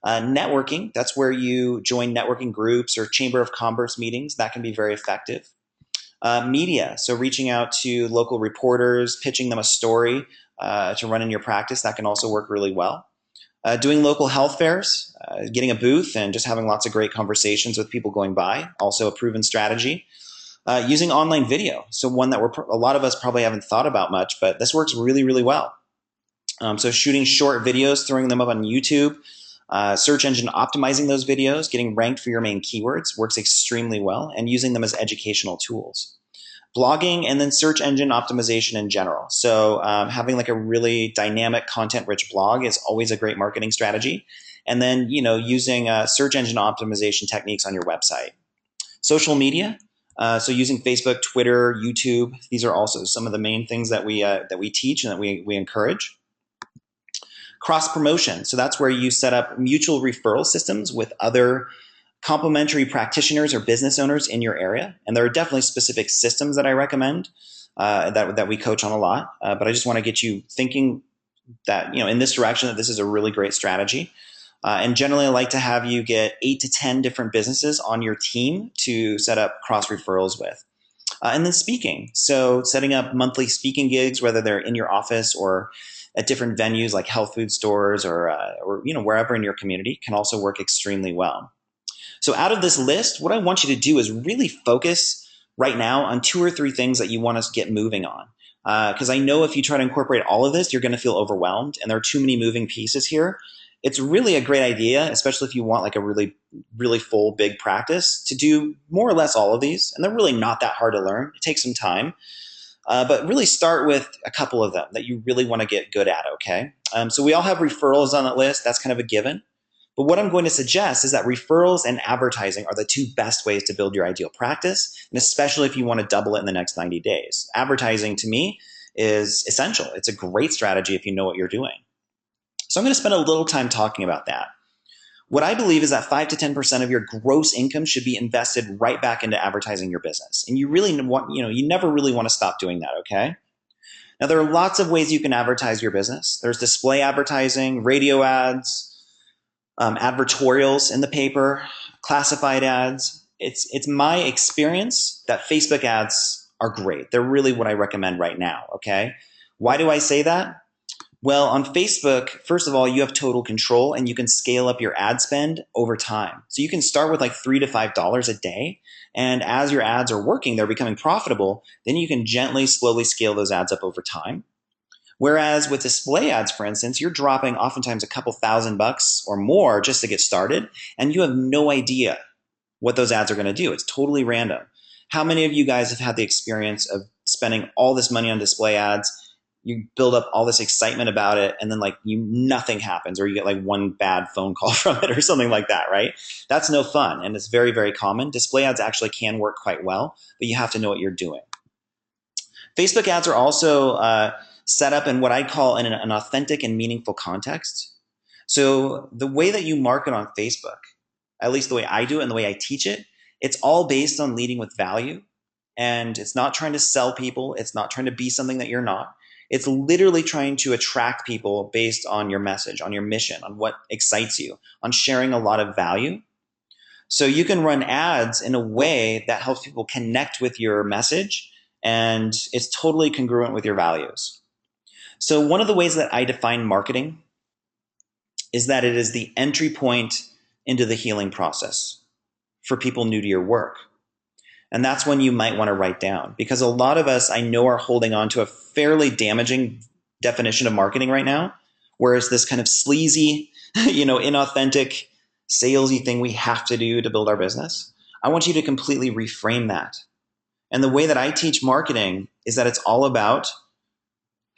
Networking, that's where you join networking groups or Chamber of Commerce meetings. That can be very effective. Media, so reaching out to local reporters, pitching them a story to run in your practice. That can also work really well. Doing local health fairs, getting a booth and just having lots of great conversations with people going by, also a proven strategy. Using online video, so one that a lot of us probably haven't thought about much, but this works really, really well. So shooting short videos, throwing them up on YouTube, search engine optimizing those videos, getting ranked for your main keywords works extremely well, and using them as educational tools. Blogging, and then search engine optimization in general. So having like a really dynamic, content-rich blog is always a great marketing strategy. And then, using search engine optimization techniques on your website. Social media, so using Facebook, Twitter, YouTube. These are also some of the main things that we teach and that we encourage. Cross-promotion, so that's where you set up mutual referral systems with other complementary practitioners or business owners in your area. And there are definitely specific systems that I recommend that we coach on a lot. But I just want to get you thinking that, in this direction, that this is a really great strategy. And generally, I like to have you get 8 to 10 different businesses on your team to set up cross referrals with. And then speaking. So setting up monthly speaking gigs, whether they're in your office or at different venues like health food stores or wherever in your community, can also work extremely well. So out of this list, what I want you to do is really focus right now on 2 or 3 things that you want to get moving on. Because I know if you try to incorporate all of this, you're going to feel overwhelmed, and there are too many moving pieces here. It's really a great idea, especially if you want like a really, really full, big practice, to do more or less all of these. And they're really not that hard to learn. It takes some time. But really start with a couple of them that you really want to get good at, okay? So we all have referrals on that list. That's kind of a given. But what I'm going to suggest is that referrals and advertising are the 2 best ways to build your ideal practice, and especially if you want to double it in the next 90 days. Advertising, to me, is essential. It's a great strategy if you know what you're doing. So I'm going to spend a little time talking about that. What I believe is that 5 to 10% of your gross income should be invested right back into advertising your business. And you really want, you never really want to stop doing that, okay? Now, there are lots of ways you can advertise your business. There's display advertising, radio ads, advertorials in the paper, classified ads. It's my experience that Facebook ads are great. They're really what I recommend right now, okay? Why do I say that? Well, on Facebook, first of all, you have total control and you can scale up your ad spend over time. So you can start with like $3 to $5 a day. And as your ads are working, they're becoming profitable. Then you can gently, slowly scale those ads up over time. Whereas with display ads, for instance, you're dropping oftentimes a couple $1,000 or more just to get started, and you have no idea what those ads are going to do. It's totally random. How many of you guys have had the experience of spending all this money on display ads? You build up all this excitement about it, and then nothing happens, or you get like one bad phone call from it or something like that, right? That's no fun, and it's very, very common. Display ads actually can work quite well, but you have to know what you're doing. Facebook ads are also set up in what I call an authentic and meaningful context. So the way that you market on Facebook, at least the way I do it and the way I teach it, it's all based on leading with value. And it's not trying to sell people. It's not trying to be something that you're not. It's literally trying to attract people based on your message, on your mission, on what excites you, on sharing a lot of value. So you can run ads in a way that helps people connect with your message, and it's totally congruent with your values. So one of the ways that I define marketing is that it is the entry point into the healing process for people new to your work. And that's when you might want to write down, because a lot of us, I know, are holding on to a fairly damaging definition of marketing right now, where it's this kind of sleazy, inauthentic, salesy thing we have to do to build our business. I want you to completely reframe that. And the way that I teach marketing is that it's all about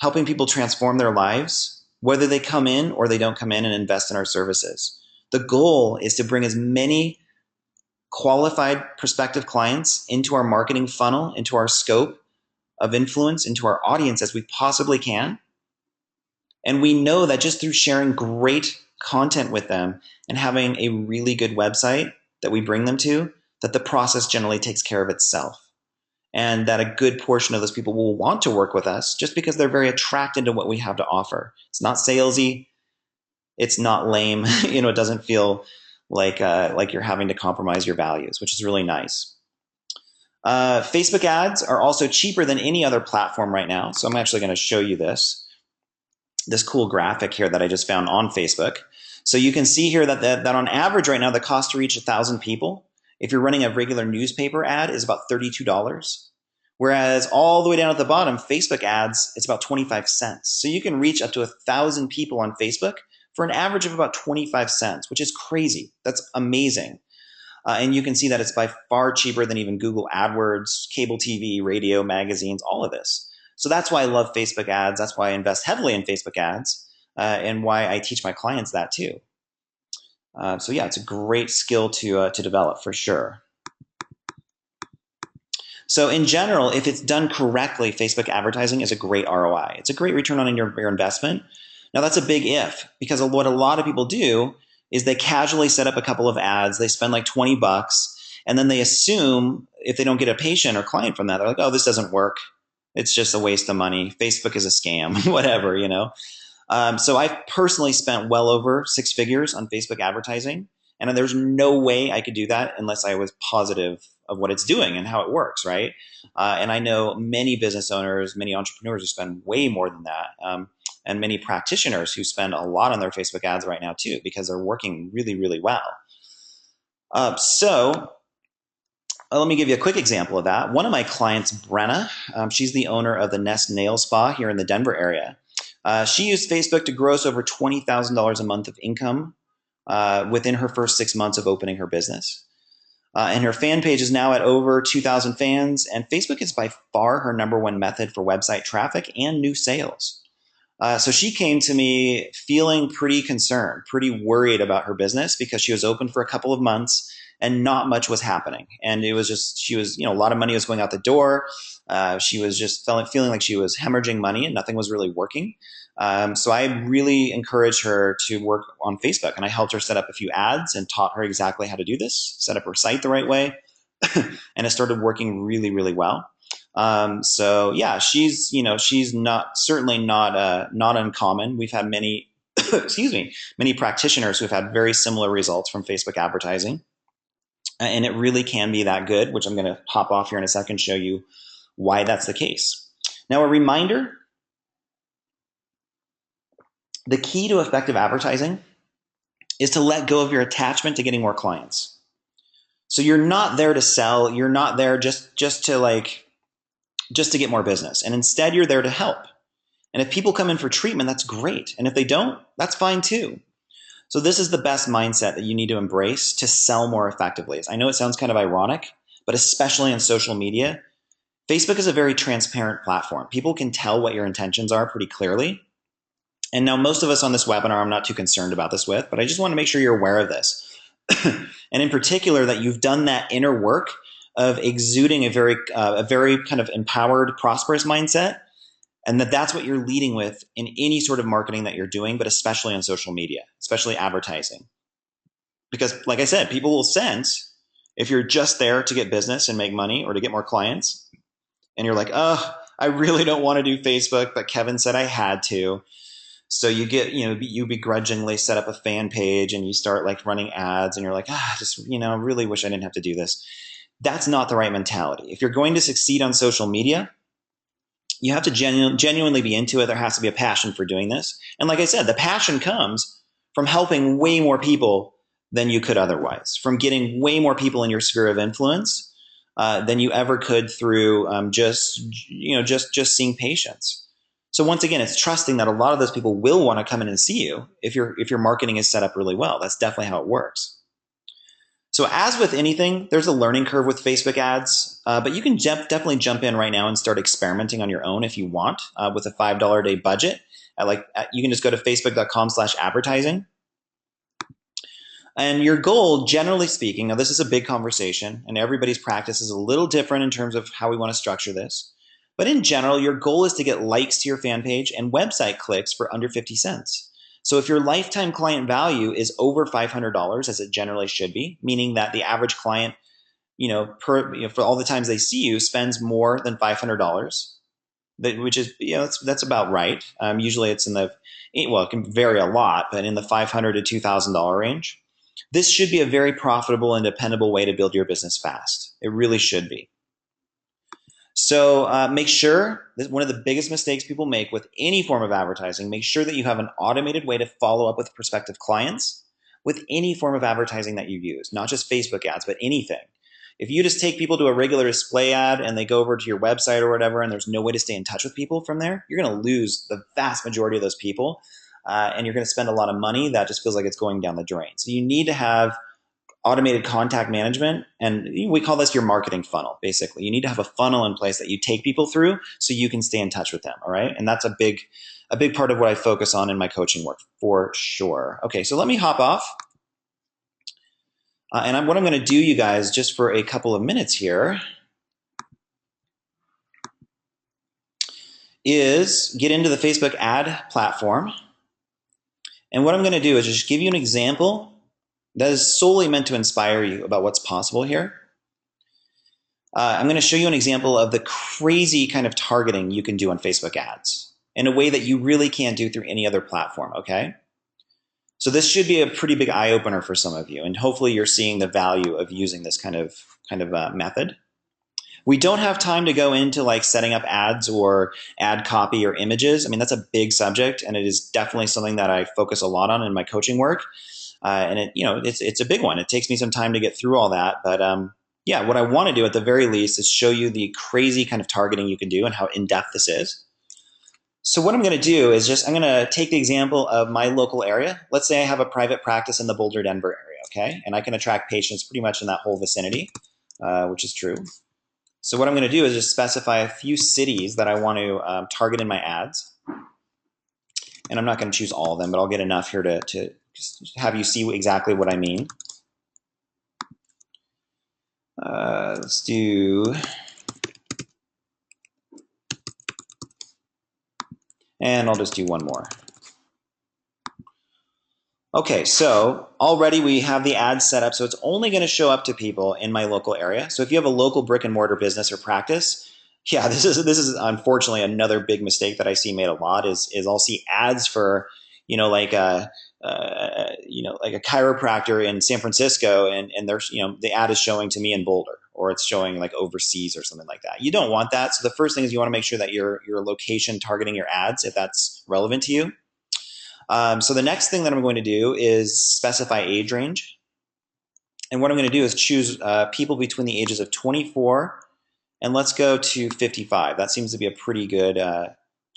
helping people transform their lives, whether they come in or they don't come in and invest in our services. The goal is to bring as many qualified prospective clients into our marketing funnel, into our scope of influence, into our audience as we possibly can. And we know that just through sharing great content with them and having a really good website that we bring them to, that the process generally takes care of itself. And that a good portion of those people will want to work with us just because they're very attracted to what we have to offer. It's not salesy. It's not lame. It doesn't feel like you're having to compromise your values, which is really nice. Facebook ads are also cheaper than any other platform right now. So I'm actually going to show you this cool graphic here that I just found on Facebook. So you can see here that on average right now, the cost to reach 1,000 people, if you're running a regular newspaper ad, is about $32. Whereas all the way down at the bottom, Facebook ads, it's about 25 cents. So you can reach up to 1,000 people on Facebook for an average of about 25 cents, which is crazy. That's amazing. And you can see that it's by far cheaper than even Google AdWords, cable TV, radio, magazines, all of this. So that's why I love Facebook ads. That's why I invest heavily in Facebook ads, and why I teach my clients that too. So yeah, it's a great skill to develop for sure. So in general, if it's done correctly, Facebook advertising is a great ROI. It's a great return on your investment. Now that's a big if, because what a lot of people do is they casually set up a couple of ads. They spend like $20, and then they assume if they don't get a patient or client from that, they're like, oh, this doesn't work. It's just a waste of money. Facebook is a scam, whatever, So I've personally spent well over 6 figures on Facebook advertising, and there's no way I could do that unless I was positive of what it's doing and how it works, right? And I know many business owners, many entrepreneurs who spend way more than that, and many practitioners who spend a lot on their Facebook ads right now too, because they're working really, really well. Let me give you a quick example of that. One of my clients, Brenna, she's the owner of the Nest Nail Spa here in the Denver area. She used Facebook to gross over $20,000 a month of income within her first 6 months of opening her business. And her fan page is now at over 2,000 fans, and Facebook is by far her number one method for website traffic and new sales. So she came to me feeling pretty concerned, pretty worried about her business because she was open for a couple of months and not much was happening. And it was just, she was, a lot of money was going out the door. She was just feeling like she was hemorrhaging money and nothing was really working. So I really encouraged her to work on Facebook, and I helped her set up a few ads and taught her exactly how to do this, set up her site the right way, and it started working really, really well. So yeah, she's certainly not uncommon. We've had many, many practitioners who've had very similar results from Facebook advertising, and it really can be that good, which I'm going to hop off here in a second, show you why that's the case. Now, a reminder. The key to effective advertising is to let go of your attachment to getting more clients. So you're not there to sell. You're not there just to get more business. And instead, you're there to help. And if people come in for treatment, that's great. And if they don't, that's fine too. So this is the best mindset that you need to embrace to sell more effectively. I know it sounds kind of ironic, but especially on social media, Facebook is a very transparent platform. People can tell what your intentions are pretty clearly. And now most of us on this webinar, I'm not too concerned about this with, but I just want to make sure you're aware of this. And in particular, that you've done that inner work of exuding a very kind of empowered, prosperous mindset, and that's what you're leading with in any sort of marketing that you're doing, but especially on social media, especially advertising. Because like I said, people will sense if you're just there to get business and make money or to get more clients, and you're like, oh, I really don't want to do Facebook, but Kevin said I had to. So you get, you begrudgingly set up a fan page and you start like running ads and you're like, really wish I didn't have to do this. That's not the right mentality. If you're going to succeed on social media, you have to genuinely be into it. There has to be a passion for doing this. And like I said, the passion comes from helping way more people than you could otherwise, from getting way more people in your sphere of influence than you ever could through just seeing patients. So once again, it's trusting that a lot of those people will want to come in and see you if your marketing is set up really well. That's definitely how it works. So as with anything, there's a learning curve with Facebook ads, but you can definitely jump in right now and start experimenting on your own if you want with a $5 a day budget. You can just go to facebook.com/advertising. And your goal, generally speaking, now this is a big conversation and everybody's practice is a little different in terms of how we want to structure this. But in general, your goal is to get likes to your fan page and website clicks for under 50 cents. So if your lifetime client value is over $500, as it generally should be, meaning that the average client, for all the times they see you, spends more than $500, which is, that's about right. Usually it's it can vary a lot, but in the $500 to $2,000 range. This should be a very profitable and dependable way to build your business fast. It really should be. So make sure that one of the biggest mistakes people make with any form of advertising, make sure that you have an automated way to follow up with prospective clients with any form of advertising that you use, not just Facebook ads, but anything. If you just take people to a regular display ad and they go over to your website or whatever, and there's no way to stay in touch with people from there, you're going to lose the vast majority of those people. And you're going to spend a lot of money that just feels like it's going down the drain. So you need to have automated contact management, and we call this your marketing funnel. Basically, you need to have a funnel in place that you take people through so you can stay in touch with them. All right, and that's a big part of what I focus on in my coaching work for sure. Okay, so let me hop off, and what I'm going to do, you guys, just for a couple of minutes here, is get into the Facebook ad platform, and what I'm going to do is just give you an example that is solely meant to inspire you about what's possible here. I'm going to show you an example of the crazy kind of targeting you can do on Facebook ads in a way that you really can't do through any other platform, okay? So this should be a pretty big eye opener for some of you, and hopefully you're seeing the value of using this kind of method. We don't have time to go into like setting up ads or ad copy or images. I mean, that's a big subject, and it is definitely something that I focus a lot on in my coaching work. And it's a big one. It takes me some time to get through all that, but yeah, what I want to do at the very least is show you the crazy kind of targeting you can do and how in depth this is. So what I'm going to do is I'm going to take the example of my local area. Let's say I have a private practice in the Boulder, Denver area, okay? And I can attract patients pretty much in that whole vicinity, which is true. So what I'm going to do is just specify a few cities that I want to target in my ads. And I'm not going to choose all of them, but I'll get enough here to just have you see exactly what I mean. Let's do... And I'll just do one more. Okay, so already we have the ads set up, so it's only going to show up to people in my local area. So if you have a local brick and mortar business or practice, yeah, this is unfortunately another big mistake that I see made a lot is I'll see ads for, like a chiropractor in San Francisco, and there's, the ad is showing to me in Boulder, or it's showing like overseas or something like that. You don't want that. So the first thing is you want to make sure that your location targeting your ads, if that's relevant to you. So the next thing that I'm going to do is specify age range. And what I'm going to do is choose people between the ages of 24 and let's go to 55. That seems to be a pretty good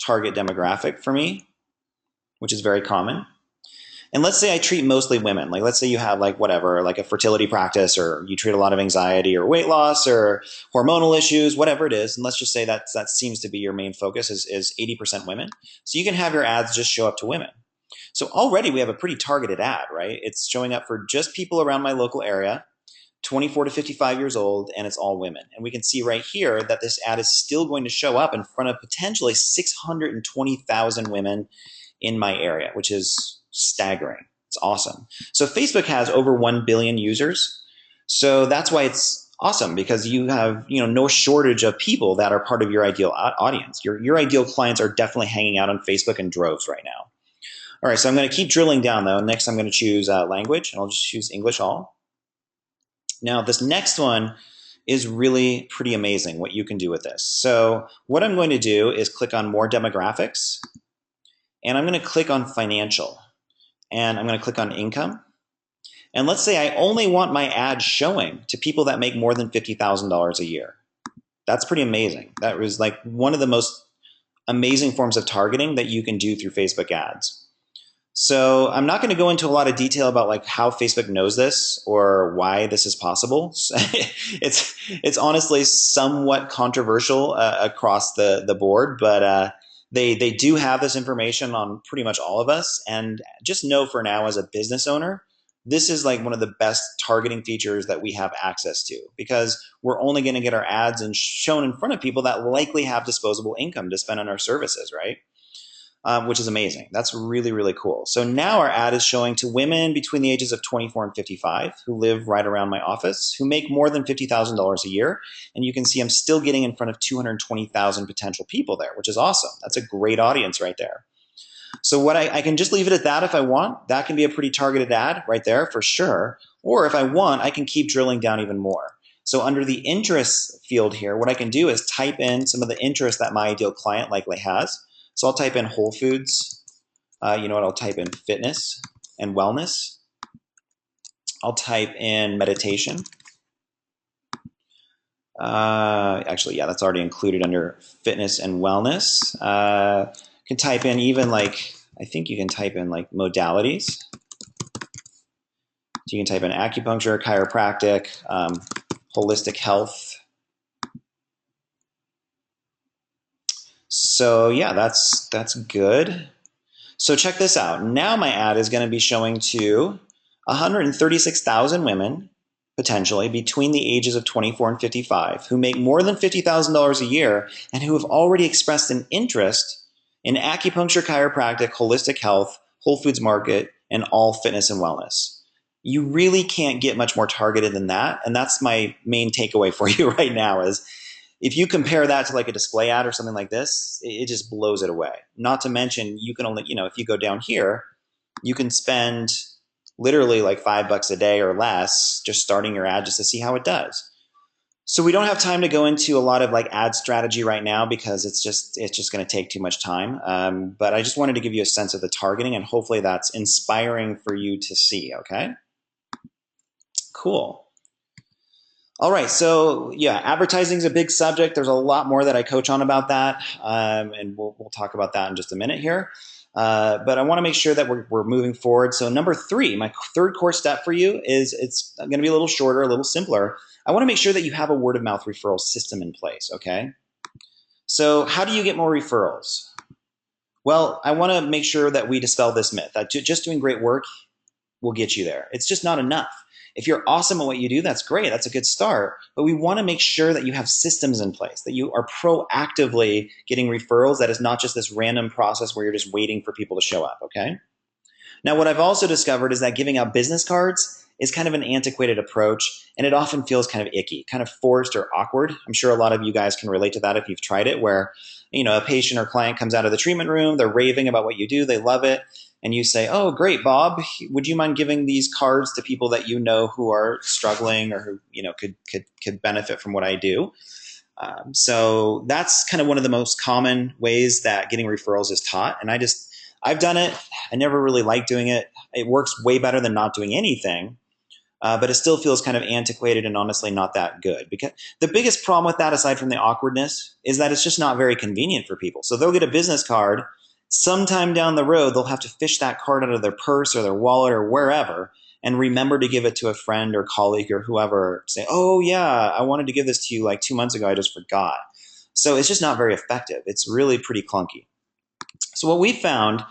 target demographic for me, which is very common. And let's say I treat mostly women. Like let's say you have like whatever, like a fertility practice, or you treat a lot of anxiety or weight loss or hormonal issues, whatever it is. And let's just say that seems to be your main focus is 80% women. So you can have your ads just show up to women. So already we have a pretty targeted ad, right? It's showing up for just people around my local area, 24 to 55 years old, and it's all women. And we can see right here that this ad is still going to show up in front of potentially 620,000 women in my area, which is staggering. It's awesome. So Facebook has over 1 billion users. So that's why it's awesome, because you have no shortage of people that are part of your ideal audience. Your ideal clients are definitely hanging out on Facebook in droves right now. All right, so I'm going to keep drilling down though. Next, I'm going to choose language, and I'll just choose English all. Now, this next one is really pretty amazing what you can do with this. So what I'm going to do is click on more demographics, and I'm going to click on financial, and I'm going to click on income. And let's say I only want my ad showing to people that make more than $50,000 a year. That's pretty amazing. That was like one of the most amazing forms of targeting that you can do through Facebook ads. So I'm not going to go into a lot of detail about like how Facebook knows this or why this is possible. It's honestly somewhat controversial across the board, but they do have this information on pretty much all of us. And just know for now, as a business owner, this is like one of the best targeting features that we have access to, because we're only going to get our ads and shown in front of people that likely have disposable income to spend on our services, right? Which is amazing. That's really, really cool. So now our ad is showing to women between the ages of 24 and 55 who live right around my office, who make more than $50,000 a year. And you can see I'm still getting in front of 220,000 potential people there, which is awesome. That's a great audience right there. So what I can just leave it at that if I want. That can be a pretty targeted ad right there for sure. Or if I want, I can keep drilling down even more. So under the interests field here, what I can do is type in some of the interests that my ideal client likely has. So I'll type in Whole Foods. You know what? I'll type in fitness and wellness. I'll type in meditation. Actually, yeah, that's already included under fitness and wellness. You can type in even like, I think you can type in like modalities. So you can type in acupuncture, chiropractic, holistic health. So yeah, that's good. So check this out. Now my ad is going to be showing to 136,000 women, potentially, between the ages of 24 and 55, who make more than $50,000 a year and who have already expressed an interest in acupuncture, chiropractic, holistic health, Whole Foods Market, and all fitness and wellness. You really can't get much more targeted than that. And that's my main takeaway for you right now is, if you compare that to like a display ad or something like this, it just blows it away. Not to mention, you can only, if you go down here, you can spend literally like $5 a day or less just starting your ad just to see how it does. So we don't have time to go into a lot of like ad strategy right now because it's just going to take too much time. But I just wanted to give you a sense of the targeting, and hopefully that's inspiring for you to see. Okay, cool. All right, so yeah, advertising is a big subject. There's a lot more that I coach on about that, and we'll talk about that in just a minute here. But I want to make sure that we're moving forward. So number 3, my third core step for you is it's going to be a little shorter, a little simpler. I want to make sure that you have a word of mouth referral system in place. Okay, so how do you get more referrals? Well, I want to make sure that we dispel this myth that just doing great work will get you there. It's just not enough. If you're awesome at what you do, that's great. That's a good start. But we want to make sure that you have systems in place, that you are proactively getting referrals. That is not just this random process where you're just waiting for people to show up. Okay. Now, what I've also discovered is that giving out business cards is kind of an antiquated approach, and it often feels kind of icky, kind of forced or awkward. I'm sure a lot of you guys can relate to that if you've tried it, where a patient or client comes out of the treatment room, they're raving about what you do, they love it, and you say, "Oh, great, Bob, would you mind giving these cards to people that you know who are struggling or who could benefit from what I do?" So that's kind of one of the most common ways that getting referrals is taught, and I've done it. I never really liked doing it. It works way better than not doing anything, but it still feels kind of antiquated and honestly not that good. Because the biggest problem with that, aside from the awkwardness, is that it's just not very convenient for people. So they'll get a business card. Sometime down the road, they'll have to fish that card out of their purse or their wallet or wherever and remember to give it to a friend or colleague or whoever. Say, "Oh, yeah, I wanted to give this to you like 2 months ago. I just forgot." So it's just not very effective. It's really pretty clunky. So what we found,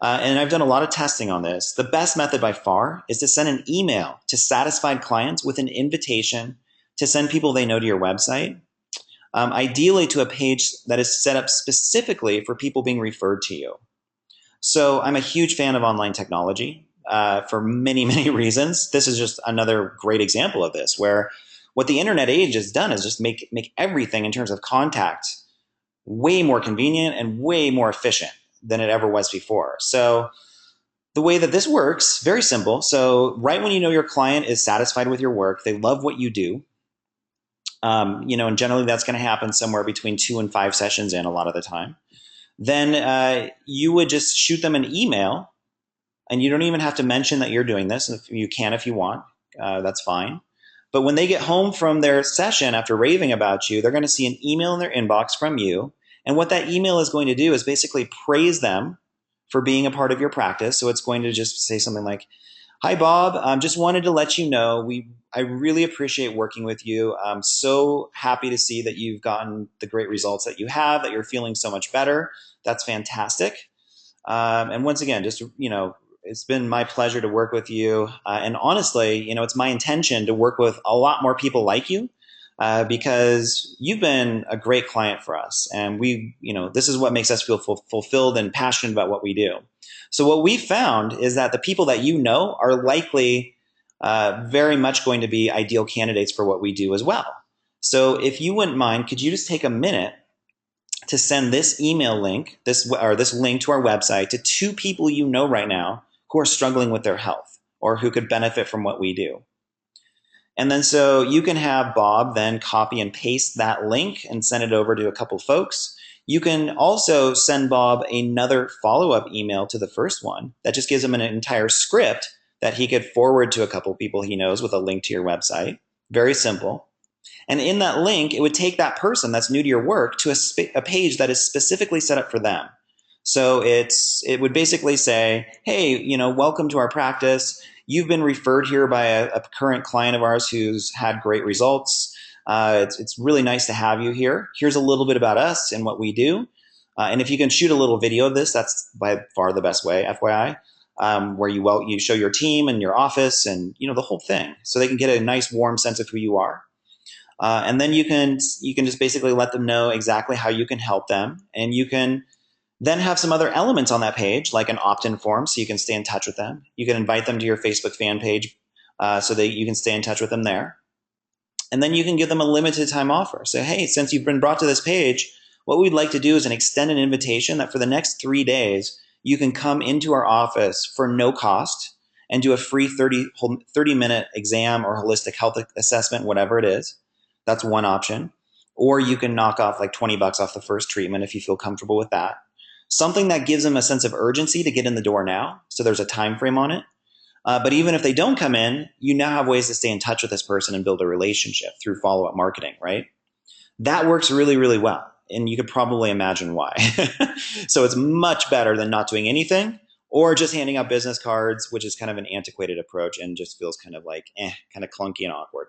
and I've done a lot of testing on this, the best method by far is to send an email to satisfied clients with an invitation to send people they know to your website, ideally to a page that is set up specifically for people being referred to you. So I'm a huge fan of online technology for many, many reasons. This is just another great example of this, where what the internet age has done is just make everything in terms of contact way more convenient and way more efficient than it ever was before. So the way that this works, very simple. So right when you know your client is satisfied with your work, they love what you do, and generally that's going to happen somewhere between 2 and 5 sessions in a lot of the time. Then you would just shoot them an email, and you don't even have to mention that you're doing this. If you can, if you want, that's fine. But when they get home from their session after raving about you, they're going to see an email in their inbox from you. And what that email is going to do is basically praise them for being a part of your practice. So it's going to just say something like, "Hi, Bob. Just wanted to let you know I really appreciate working with you. I'm so happy to see that you've gotten the great results that you have, that you're feeling so much better. That's fantastic. And once again, just, it's been my pleasure to work with you. And honestly, it's my intention to work with a lot more people like you because you've been a great client for us. And this is what makes us feel fulfilled and passionate about what we do." So what we found is that the people that you know are likely very much going to be ideal candidates for what we do as well. So if you wouldn't mind, could you just take a minute to send this email link, this link to our website to 2 people you know right now who are struggling with their health or who could benefit from what we do. And then so you can have Bob then copy and paste that link and send it over to a couple folks. You can also send Bob another follow-up email to the first one that just gives him an entire script that he could forward to a couple people he knows with a link to your website. Very simple. And in that link, it would take that person that's new to your work to a page that is specifically set up for them. So it would basically say, "Hey, welcome to our practice. You've been referred here by a current client of ours who's had great results. It's really nice to have you here. Here's a little bit about us and what we do. And if you can shoot a little video of this, that's by far the best way, FYI, where you show your team and your office and the whole thing, so they can get a nice warm sense of who you are. And then you can just basically let them know exactly how you can help them, and you can then have some other elements on that page, like an opt-in form, so you can stay in touch with them. You can invite them to your Facebook fan page so that you can stay in touch with them there. And then you can give them a limited time offer. So, "Hey, since you've been brought to this page, what we'd like to do is extend an invitation that for the next 3 days, you can come into our office for no cost and do a free 30-minute exam or holistic health assessment, whatever it is. That's one option. Or you can knock off like $20 off the first treatment if you feel comfortable with that. Something that gives them a sense of urgency to get in the door now. So there's a time frame on it. But even if they don't come in, you now have ways to stay in touch with this person and build a relationship through follow-up marketing, right? That works really, really well. And you could probably imagine why. So it's much better than not doing anything or just handing out business cards, which is kind of an antiquated approach and just feels kind of like, kind of clunky and awkward.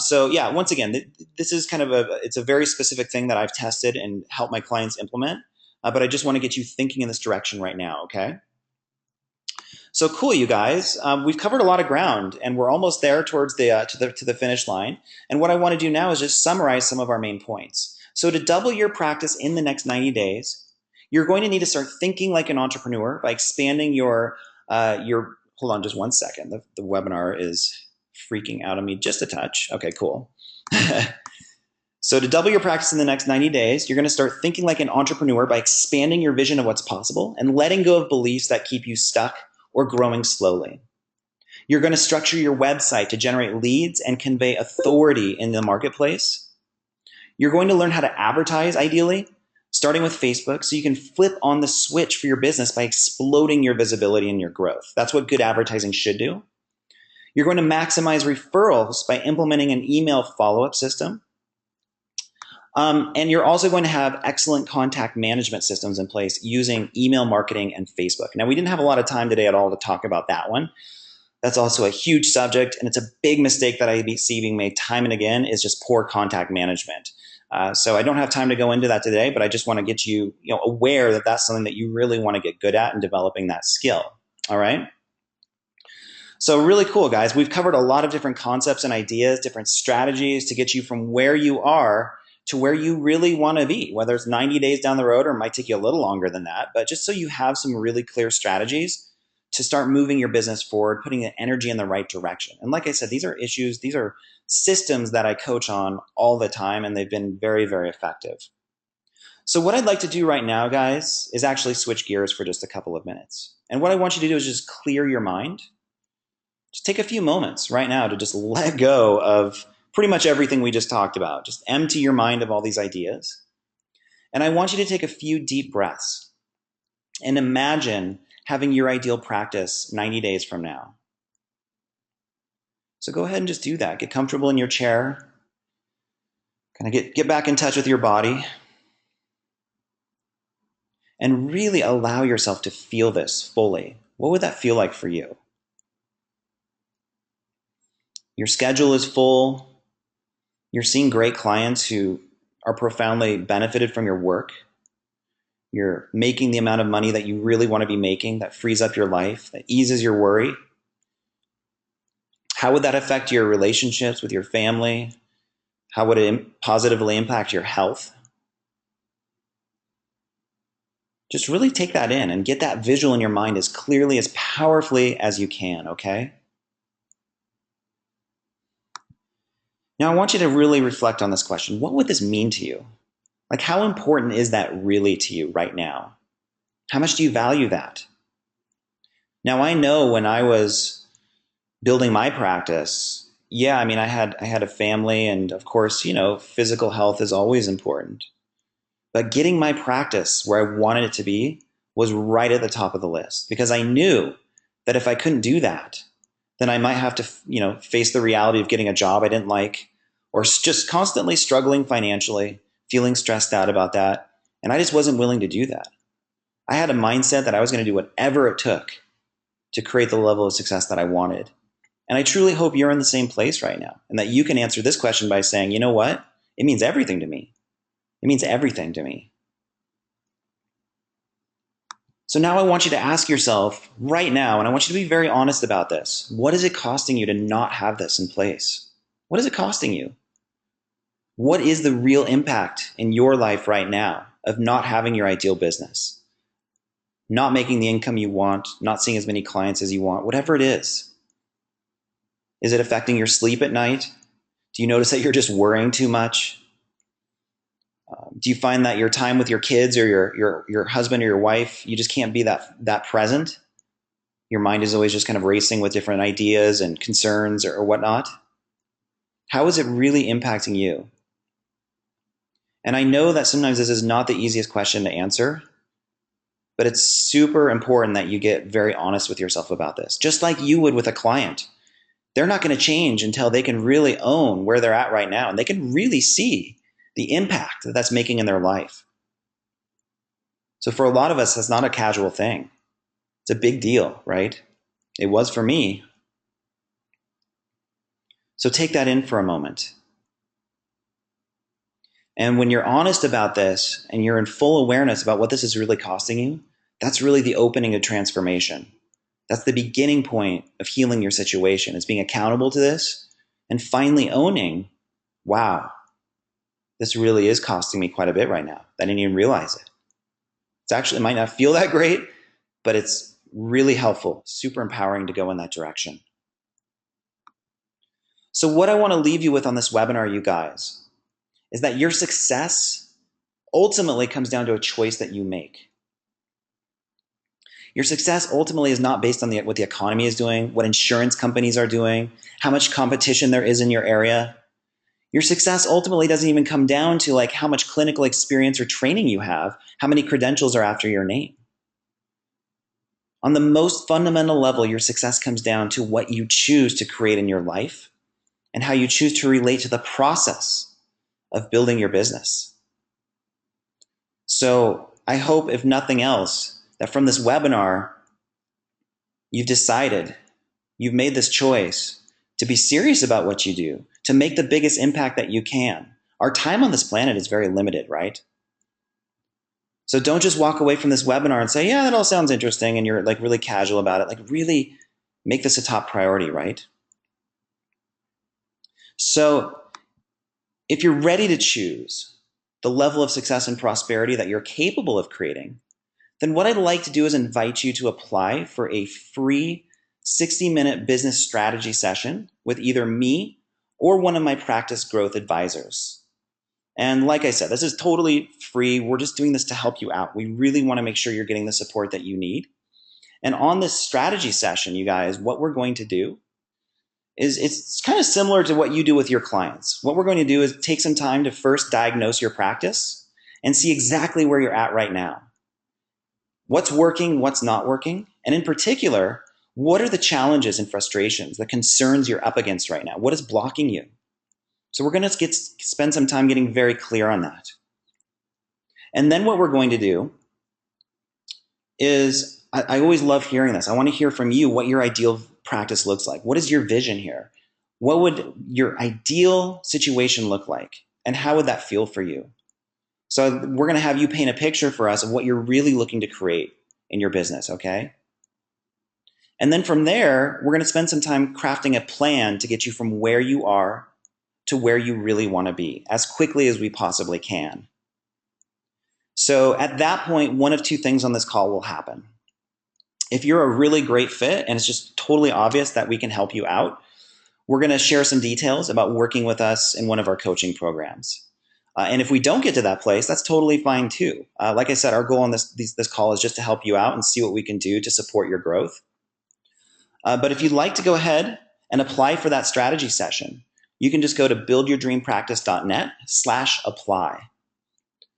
So yeah, once again, this is kind of it's a very specific thing that I've tested and helped my clients implement. But I just want to get you thinking in this direction right now, okay? So cool, you guys. We've covered a lot of ground, and we're almost there towards the to the finish line. And what I want to do now is just summarize some of our main points. So to double your practice in the next 90 days, you're going to need to start thinking like an entrepreneur by expanding your. Hold on, just one second. The webinar is freaking out on me just a touch. Okay, cool. So to double your practice in the next 90 days, you're going to start thinking like an entrepreneur by expanding your vision of what's possible and letting go of beliefs that keep you stuck or growing slowly. You're going to structure your website to generate leads and convey authority in the marketplace. You're going to learn how to advertise, ideally, starting with Facebook, so you can flip on the switch for your business by exploding your visibility and your growth. That's what good advertising should do. You're going to maximize referrals by implementing an email follow-up system. And you're also going to have excellent contact management systems in place using email marketing and Facebook. Now, we didn't have a lot of time today at all to talk about that one. That's also a huge subject, and it's a big mistake that I see being made time and again is just poor contact management. So I don't have time to go into that today, but I just want to get you, aware that that's something that you really want to get good at in developing that skill. All right? So really cool, guys. We've covered a lot of different concepts and ideas, different strategies to get you from where you are to where you really want to be, whether it's 90 days down the road or it might take you a little longer than that, but just so you have some really clear strategies to start moving your business forward, putting the energy in the right direction. And like I said, these are issues, these are systems that I coach on all the time, and they've been very, very effective. So what I'd like to do right now, guys, is actually switch gears for just a couple of minutes. And what I want you to do is just clear your mind. Just take a few moments right now to just let go of pretty much everything we just talked about. Just empty your mind of all these ideas. And I want you to take a few deep breaths and imagine having your ideal practice 90 days from now. So go ahead and just do that. Get comfortable in your chair. Kind of get back in touch with your body. And really allow yourself to feel this fully. What would that feel like for you? Your schedule is full. You're seeing great clients who are profoundly benefited from your work. You're making the amount of money that you really want to be making that frees up your life, that eases your worry. How would that affect your relationships with your family? How would it positively impact your health? Just really take that in and get that visual in your mind as clearly, as powerfully as you can, okay? Now, I want you to really reflect on this question. What would this mean to you? Like, how important is that really to you right now? How much do you value that? Now, I know when I was building my practice, I had a family, and of course, physical health is always important. But getting my practice where I wanted it to be was right at the top of the list, because I knew that if I couldn't do that, then I might have to, face the reality of getting a job I didn't like, or just constantly struggling financially, feeling stressed out about that. And I just wasn't willing to do that. I had a mindset that I was going to do whatever it took to create the level of success that I wanted. And I truly hope you're in the same place right now, and that you can answer this question by saying, you know what? It means everything to me. It means everything to me. So now I want you to ask yourself right now, and I want you to be very honest about this. What is it costing you to not have this in place? What is it costing you? What is the real impact in your life right now of not having your ideal business? Not making the income you want, not seeing as many clients as you want, whatever it is. Is it affecting your sleep at night? Do you notice that you're just worrying too much? Do you find that your time with your kids or your husband or your wife, you just can't be that present? Your mind is always just kind of racing with different ideas and concerns or whatnot. How is it really impacting you? And I know that sometimes this is not the easiest question to answer, but it's super important that you get very honest with yourself about this, just like you would with a client. They're not going to change until they can really own where they're at right now, and they can really see the impact that that's making in their life. So for a lot of us, that's not a casual thing. It's a big deal, right? It was for me. So take that in for a moment. And when you're honest about this and you're in full awareness about what this is really costing you, that's really the opening of transformation. That's the beginning point of healing your situation, is being accountable to this and finally owning, wow, this really is costing me quite a bit right now. I didn't even realize it. It might not feel that great, but it's really helpful, super empowering to go in that direction. So what I want to leave you with on this webinar, you guys, is that your success ultimately comes down to a choice that you make. Your success ultimately is not based on what the economy is doing, what insurance companies are doing, how much competition there is in your area. Your success ultimately doesn't even come down to like how much clinical experience or training you have, how many credentials are after your name. On the most fundamental level, your success comes down to what you choose to create in your life and how you choose to relate to the process of building your business. So I hope, if nothing else, that from this webinar, you've decided, you've made this choice to be serious about what you do, to make the biggest impact that you can. Our time on this planet is very limited, right? So don't just walk away from this webinar and say, yeah, that all sounds interesting, and you're like really casual about it. Like really make this a top priority, right? So if you're ready to choose the level of success and prosperity that you're capable of creating, then what I'd like to do is invite you to apply for a free 60-minute business strategy session with either me or one of my practice growth advisors. And like I said, this is totally free. We're just doing this to help you out. We really want to make sure you're getting the support that you need. And on this strategy session, you guys, what we're going to do is it's kind of similar to what you do with your clients. What we're going to do is take some time to first diagnose your practice and see exactly where you're at right now. What's working, what's not working, and in particular, what are the challenges and frustrations, the concerns you're up against right now? What is blocking you? So we're going to spend some time getting very clear on that. And then what we're going to do is, I always love hearing this. I want to hear from you what your ideal practice looks like. What is your vision here? What would your ideal situation look like? And how would that feel for you? So we're going to have you paint a picture for us of what you're really looking to create in your business, okay? And then from there, we're going to spend some time crafting a plan to get you from where you are to where you really want to be as quickly as we possibly can. So at that point, one of two things on this call will happen. If you're a really great fit and it's just totally obvious that we can help you out, we're going to share some details about working with us in one of our coaching programs. And if we don't get to that place, that's totally fine too. Like I said, our goal on this call is just to help you out and see what we can do to support your growth. But if you'd like to go ahead and apply for that strategy session, you can just go to buildyourdreampractice.net/apply.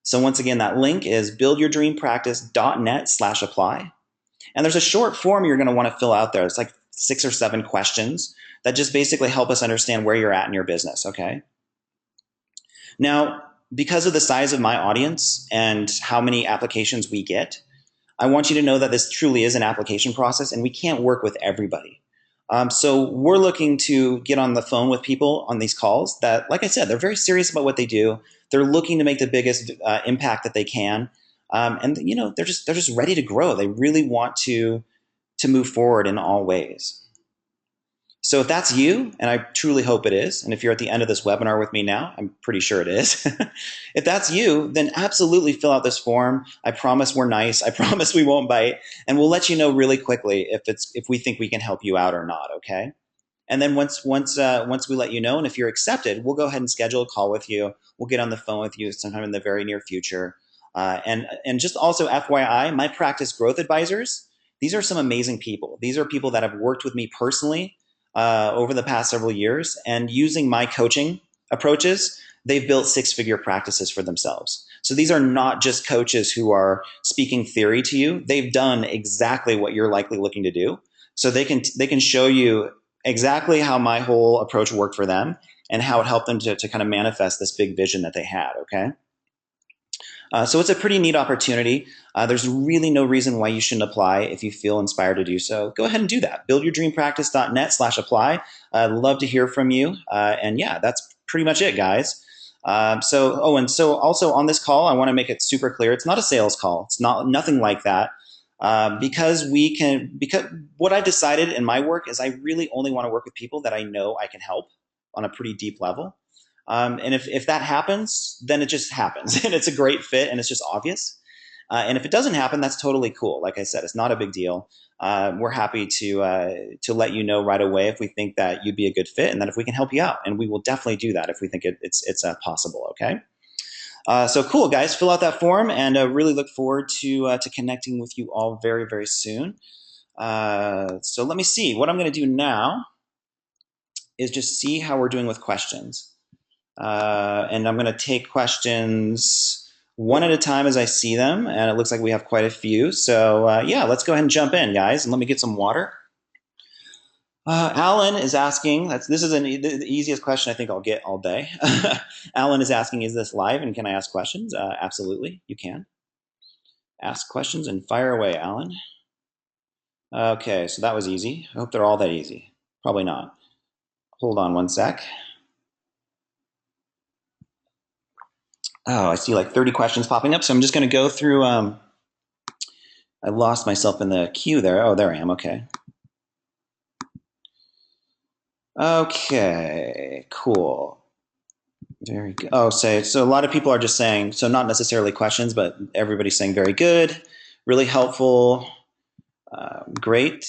So once again, that link is buildyourdreampractice.net/apply. And there's a short form you're going to want to fill out there. It's like 6 or 7 questions that just basically help us understand where you're at in your business, okay? Now, because of the size of my audience and how many applications we get, I want you to know that this truly is an application process and we can't work with everybody. So we're looking to get on the phone with people on these calls that, like I said, they're very serious about what they do. They're looking to make the biggest impact that they can. And you know, they're just ready to grow. They really want to move forward in all ways. So if that's you, and I truly hope it is, and if you're at the end of this webinar with me now, I'm pretty sure it is. If that's you, then absolutely fill out this form. I promise we're nice. I promise we won't bite, and we'll let you know really quickly if we think we can help you out or not, okay? And then once we let you know, and if you're accepted, we'll go ahead and schedule a call with you. We'll get on the phone with you sometime in the very near future. And just also FYI, my practice growth advisors, these are some amazing people. These are people that have worked with me personally over the past several years, and using my coaching approaches, they've built six-figure practices for themselves. So these are not just coaches who are speaking theory to you. They've done exactly what you're likely looking to do. So they can show you exactly how my whole approach worked for them and how it helped them to kind of manifest this big vision that they had. Okay. So it's a pretty neat opportunity. There's really no reason why you shouldn't apply if you feel inspired to do so. Go ahead and do that. Buildyourdreampractice.net/apply. I'd love to hear from you. And yeah, that's pretty much it, guys. And so also on this call, I want to make it super clear. It's not a sales call. It's nothing like that. Because what I've decided in my work is I really only want to work with people that I know I can help on a pretty deep level. And if that happens, then it just happens and it's a great fit and it's just obvious. And if it doesn't happen, that's totally cool. Like I said, it's not a big deal. We're happy to let you know right away if we think that you'd be a good fit and that if we can help you out. And we will definitely do that if we think it's possible. Okay. So cool, guys. Fill out that form, and really look forward to connecting with you all very, very soon. So let me see. What I'm going to do now is just see how we're doing with questions. And I'm going to take questions one at a time as I see them, and it looks like we have quite a few. So yeah, let's go ahead and jump in, guys, and let me get some water. Alan is asking, this is the easiest question I think I'll get all day. Alan is asking, is this live and can I ask questions? Absolutely, you can. Ask questions and fire away, Alan. Okay, so that was easy. I hope they're all that easy. Probably not. Hold on one sec. Oh, I see like 30 questions popping up, so I'm just going to go through. I lost myself in the queue there. Oh, there I am. Okay. Okay, cool. Very good. Oh, so a lot of people are just saying, so not necessarily questions, but everybody's saying very good, really helpful, great,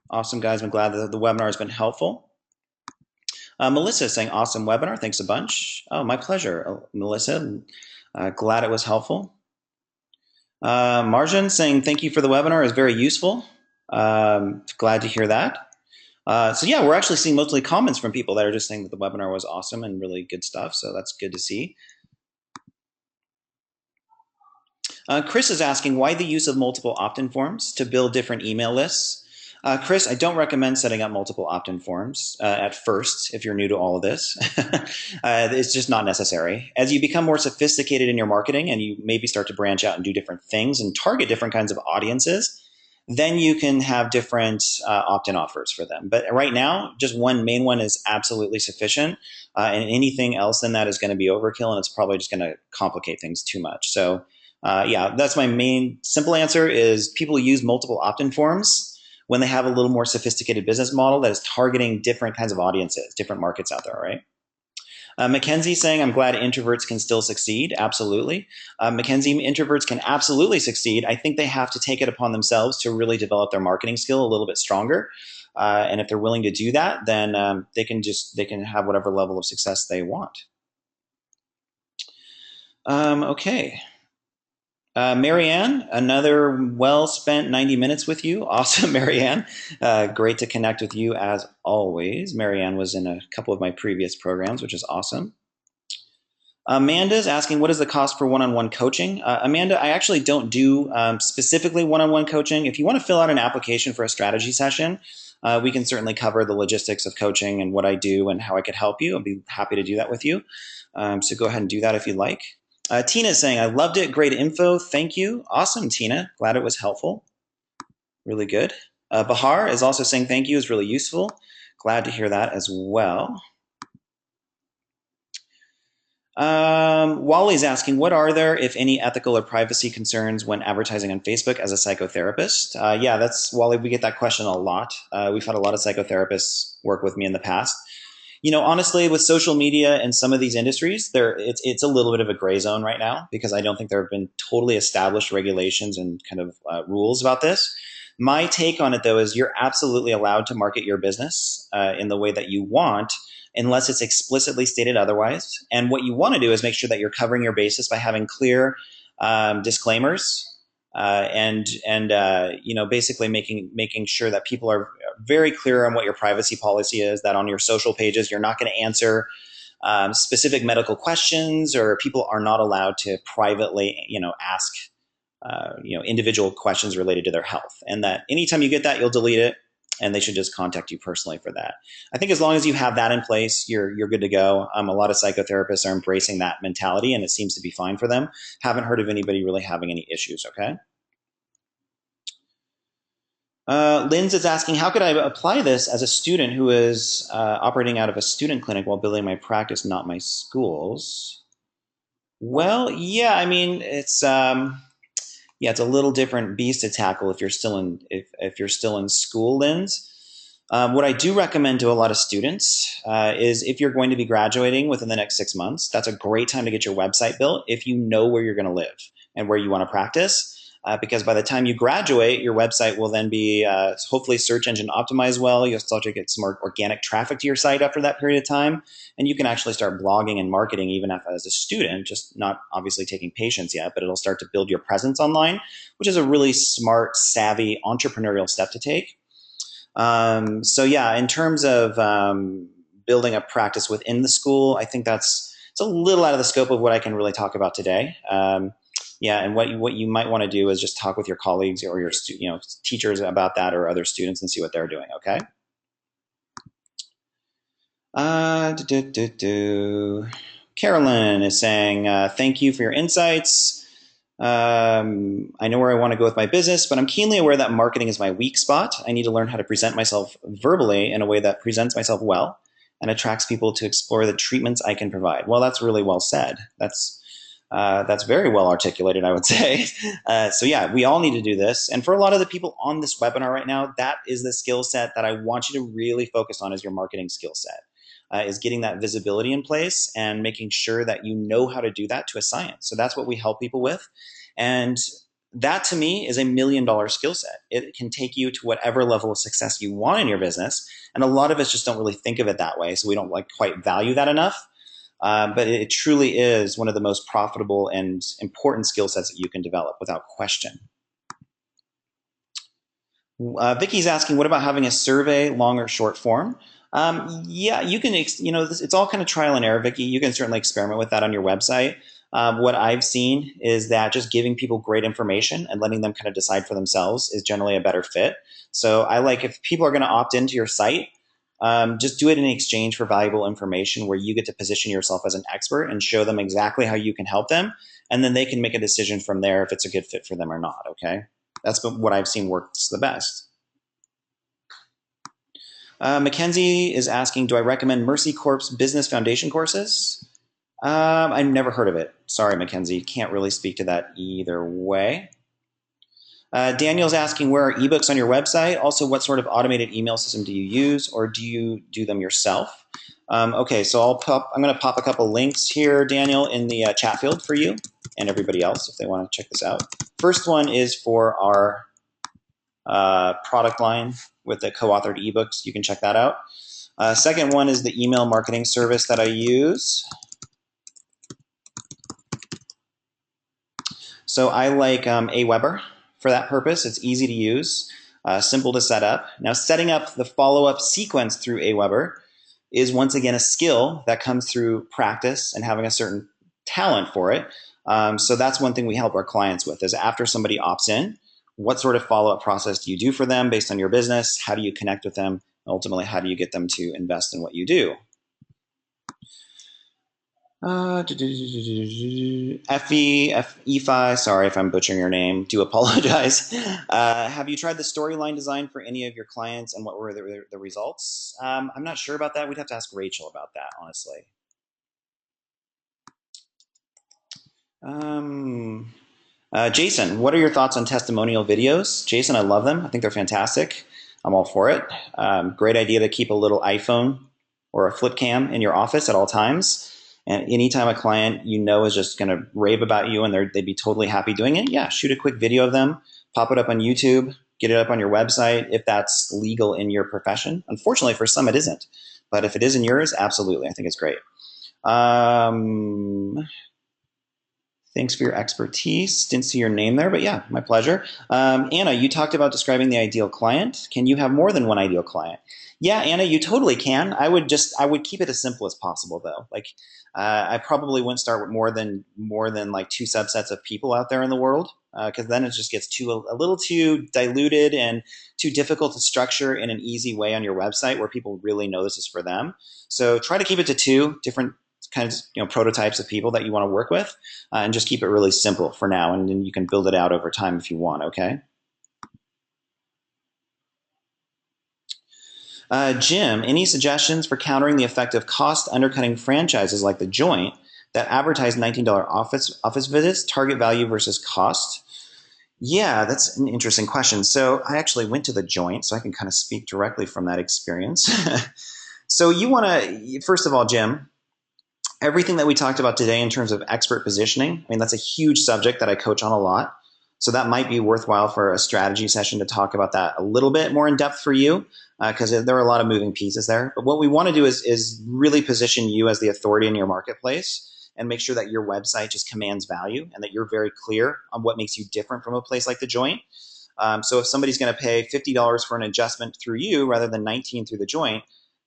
awesome, guys. I'm glad that the webinar has been helpful. Melissa is saying, awesome webinar. Thanks a bunch. Oh, my pleasure, Melissa. Glad it was helpful. Marjan saying, thank you for the webinar. It was very useful. Glad to hear that. So yeah, we're actually seeing mostly comments from people that are just saying that the webinar was awesome and really good stuff. So that's good to see. Chris is asking, why the use of multiple opt-in forms to build different email lists? Chris, I don't recommend setting up multiple opt-in forms at first if you're new to all of this. It's just not necessary. As you become more sophisticated in your marketing and you maybe start to branch out and do different things and target different kinds of audiences, then you can have different opt-in offers for them. But right now, just one main one is absolutely sufficient. And anything else than that is going to be overkill, and it's probably just going to complicate things too much. So yeah, that's my main simple answer is people use multiple opt-in forms when they have a little more sophisticated business model that is targeting different kinds of audiences, different markets out there, right? Mackenzie saying, I'm glad introverts can still succeed. Absolutely. Mackenzie, introverts can absolutely succeed. I think they have to take it upon themselves to really develop their marketing skill a little bit stronger. And if they're willing to do that, then they can have whatever level of success they want. Okay. Marianne, another well-spent 90 minutes with you. Awesome, Marianne. Great to connect with you as always. Marianne was in a couple of my previous programs, which is awesome. Amanda's asking, what is the cost for one-on-one coaching? Amanda, I actually don't do specifically one-on-one coaching. If you want to fill out an application for a strategy session, we can certainly cover the logistics of coaching and what I do and how I could help you. I'd be happy to do that with you. So go ahead and do that if you'd like. Tina is saying, I loved it. Great info. Thank you. Awesome, Tina. Glad it was helpful. Really good. Bahar is also saying thank you. Is really useful. Glad to hear that as well. Wally's asking, what are there, if any, ethical or privacy concerns when advertising on Facebook as a psychotherapist? Yeah, that's Wally. We get that question a lot. We've had a lot of psychotherapists work with me in the past. You know, honestly, with social media and some of these industries, it's a little bit of a gray zone right now because I don't think there have been totally established regulations and kind of rules about this. My take on it, though, is you're absolutely allowed to market your business in the way that you want, unless it's explicitly stated otherwise. And what you want to do is make sure that you're covering your basis by having clear disclaimers and basically making sure that people are very clear on what your privacy policy is. That on your social pages, you're not going to answer specific medical questions, or people are not allowed to privately, ask individual questions related to their health. And that anytime you get that, you'll delete it, and they should just contact you personally for that. I think as long as you have that in place, you're good to go. A lot of psychotherapists are embracing that mentality, and it seems to be fine for them. Haven't heard of anybody really having any issues. Okay. Linz is asking, how could I apply this as a student who is operating out of a student clinic while building my practice, not my schools? Well, yeah, I mean, it's it's a little different beast to tackle if you're still in if you're still in school, Linz. What I do recommend to a lot of students is if you're going to be graduating within the next 6 months, that's a great time to get your website built if you know where you're going to live and where you want to practice. Because by the time you graduate, your website will then be hopefully search engine optimized well. You'll start to get some more organic traffic to your site after that period of time. And you can actually start blogging and marketing even as a student, just not obviously taking patients yet, but it'll start to build your presence online, which is a really smart, savvy, entrepreneurial step to take. In terms of building a practice within the school, I think it's a little out of the scope of what I can really talk about today. And what you might want to do is just talk with your colleagues or your teachers about that, or other students, and see what they're doing. Okay. Carolyn is saying, thank you for your insights. I know where I want to go with my business, but I'm keenly aware that marketing is my weak spot. I need to learn how to present myself verbally in a way that presents myself well and attracts people to explore the treatments I can provide. Well, that's really well said. That's very well articulated, I would say. We all need to do this. And for a lot of the people on this webinar right now, that is the skill set that I want you to really focus on, as your marketing skill set, is getting that visibility in place and making sure that you know how to do that to a science. So that's what we help people with. And that, to me, is $1 million skill set. It can take you to whatever level of success you want in your business. And a lot of us just don't really think of it that way. So we don't quite value that enough. But it truly is one of the most profitable and important skill sets that you can develop without question. Vicky's asking, what about having a survey, long or short form? You can, it's all kind of trial and error, Vicky. You can certainly experiment with that on your website. What I've seen is that just giving people great information and letting them kind of decide for themselves is generally a better fit. So I like, if people are going to opt into your site, just do it in exchange for valuable information where you get to position yourself as an expert and show them exactly how you can help them. And then they can make a decision from there if it's a good fit for them or not. Okay. That's what I've seen works the best. Mackenzie is asking, do I recommend Mercy Corp's Business Foundation courses? I've never heard of it. Sorry, Mackenzie. Can't really speak to that either way. Daniel's asking, where are ebooks on your website? Also, what sort of automated email system do you use, or do you do them yourself? Okay, so I'm going to pop a couple links here, Daniel, in the chat field for you and everybody else if they want to check this out. First one is for our product line with the co-authored ebooks. You can check that out. Second one is the email marketing service that I use. So I like Aweber for that purpose. It's easy to use, simple to set up. Now, setting up the follow-up sequence through Aweber is once again a skill that comes through practice and having a certain talent for it. So that's one thing we help our clients with, is after somebody opts in, what sort of follow-up process do you do for them based on your business? How do you connect with them? Ultimately, how do you get them to invest in what you do? Efi, sorry if I'm butchering your name, do apologize. Have you tried the storyline design for any of your clients, and what were the results? I'm not sure about that. We'd have to ask Rachel about that, honestly. Jason, what are your thoughts on testimonial videos? Jason, I love them. I think they're fantastic. I'm all for it. Great idea to keep a little iPhone or a flip cam in your office at all times. And anytime a client is just going to rave about you and they'd be totally happy doing it, yeah, shoot a quick video of them, pop it up on YouTube, get it up on your website if that's legal in your profession. Unfortunately, for some it isn't, but if it is in yours, absolutely, I think it's great. Thanks for your expertise. Didn't see your name there, but yeah, my pleasure. Anna, you talked about describing the ideal client. Can you have more than one ideal client? Yeah, Anna, you totally can. I would keep it as simple as possible though. Like, I probably wouldn't start with more than like two subsets of people out there in the world, because then it just gets a little too diluted and too difficult to structure in an easy way on your website where people really know this is for them. So try to keep it to two different kinds, prototypes of people that you want to work with, and just keep it really simple for now, and then you can build it out over time if you want. Okay. Jim, any suggestions for countering the effect of cost undercutting franchises like The Joint that advertise $19 office visits, target value versus cost? Yeah, that's an interesting question. So I actually went to The Joint, so I can kind of speak directly from that experience. So you want to, first of all, Jim, everything that we talked about today in terms of expert positioning, I mean, that's a huge subject that I coach on a lot. So that might be worthwhile for a strategy session to talk about that a little bit more in depth for you, because there are a lot of moving pieces there. But what we want to do is really position you as the authority in your marketplace and make sure that your website just commands value and that you're very clear on what makes you different from a place like The Joint. So if somebody's going to pay $50 for an adjustment through you rather than 19 through The Joint,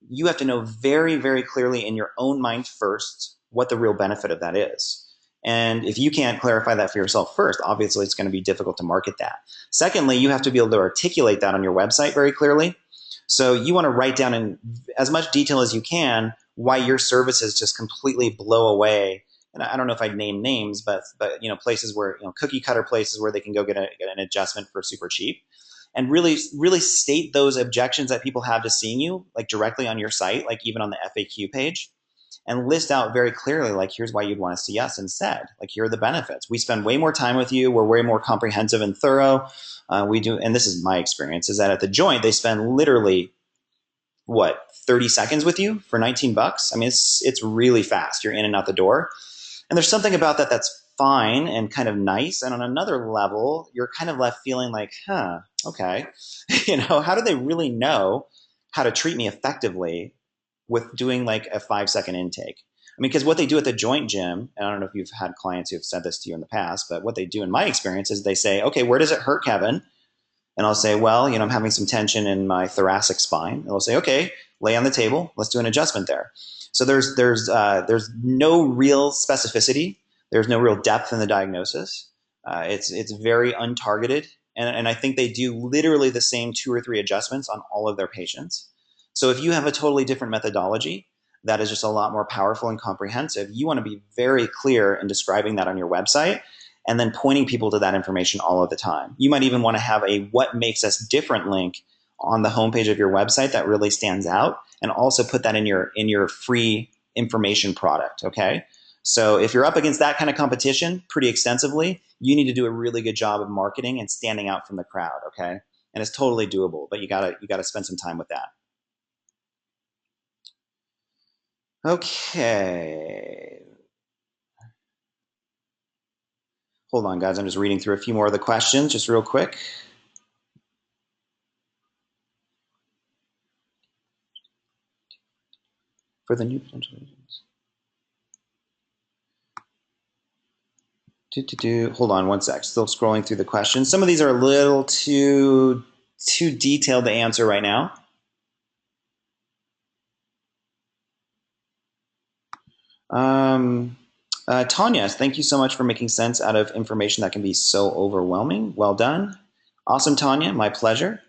you have to know very, very clearly in your own mind first what the real benefit of that is. And if you can't clarify that for yourself first, obviously it's going to be difficult to market that. Secondly, you have to be able to articulate that on your website very clearly. So you want to write down in as much detail as you can why your services just completely blow away. And I don't know if I'd name names, but places where, cookie cutter places where they can go get an adjustment for super cheap, and really state those objections that people have to seeing you, like directly on your site, like even on the FAQ page, and list out very clearly, like, here's why you'd want to see us instead. Like, here are the benefits. We spend way more time with you. We're way more comprehensive and thorough. We do, and this is my experience, is that at The Joint, they spend literally 30 seconds with you for 19 bucks. I mean, it's really fast. You're in and out the door. And there's something about that that's fine and kind of nice. And on another level, you're kind of left feeling like, okay, how do they really know how to treat me effectively with doing like a 5-second intake? I mean, because what they do at The Joint, Gym, and I don't know if you've had clients who have said this to you in the past, but what they do in my experience is they say, okay, where does it hurt, Kevin? And I'll say, well, I'm having some tension in my thoracic spine. And they'll say, okay, lay on the table. Let's do an adjustment there. So there's no real specificity. There's no real depth in the diagnosis. It's very untargeted. And I think they do literally the same 2 or 3 adjustments on all of their patients. So if you have a totally different methodology that is just a lot more powerful and comprehensive, you want to be very clear in describing that on your website and then pointing people to that information all of the time. You might even want to have a what makes us different link on the homepage of your website that really stands out, and also put that in your free information product, okay? So if you're up against that kind of competition pretty extensively, you need to do a really good job of marketing and standing out from the crowd, okay? And it's totally doable, but you gotta spend some time with that. Okay. Hold on, guys. I'm just reading through a few more of the questions just real quick. For the new potential agents. Hold on one sec. Still scrolling through the questions. Some of these are a little too detailed to answer right now. Tanya, thank you so much for making sense out of information that can be so overwhelming. Well done. Awesome, Tanya. My pleasure.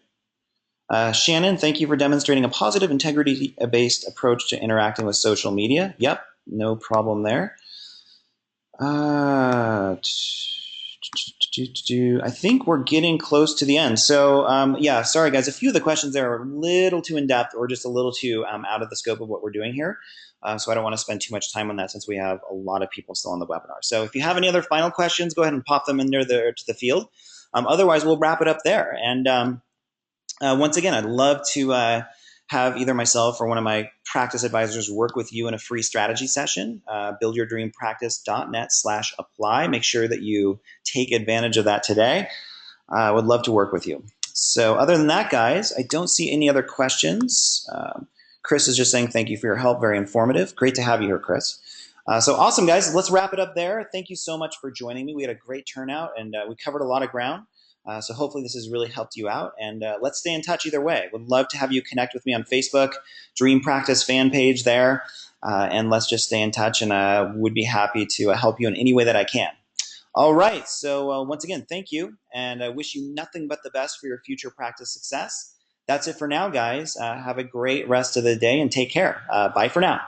Shannon, thank you for demonstrating a positive, integrity-based approach to interacting with social media. Yep, no problem there. I think we're getting close to the end. So yeah, sorry guys, a few of the questions there are a little too in-depth or just a little too out of the scope of what we're doing here. So I don't want to spend too much time on that since we have a lot of people still on the webinar. So if you have any other final questions, go ahead and pop them in there to the field. Otherwise, we'll wrap it up there. And once again, I'd love to have either myself or one of my practice advisors work with you in a free strategy session. buildyourdreampractice.net/apply. Make sure that you take advantage of that today. I would love to work with you. So other than that, guys, I don't see any other questions. Chris is just saying thank you for your help. Very informative. Great to have you here, Chris. So awesome, guys. Let's wrap it up there. Thank you so much for joining me. We had a great turnout, and we covered a lot of ground. So hopefully this has really helped you out. And let's stay in touch either way. Would love to have you connect with me on Facebook, Dream Practice fan page there. And let's just stay in touch, and would be happy to help you in any way that I can. All right. So once again, thank you, and I wish you nothing but the best for your future practice success. That's it for now, guys. Have a great rest of the day and take care. Bye for now.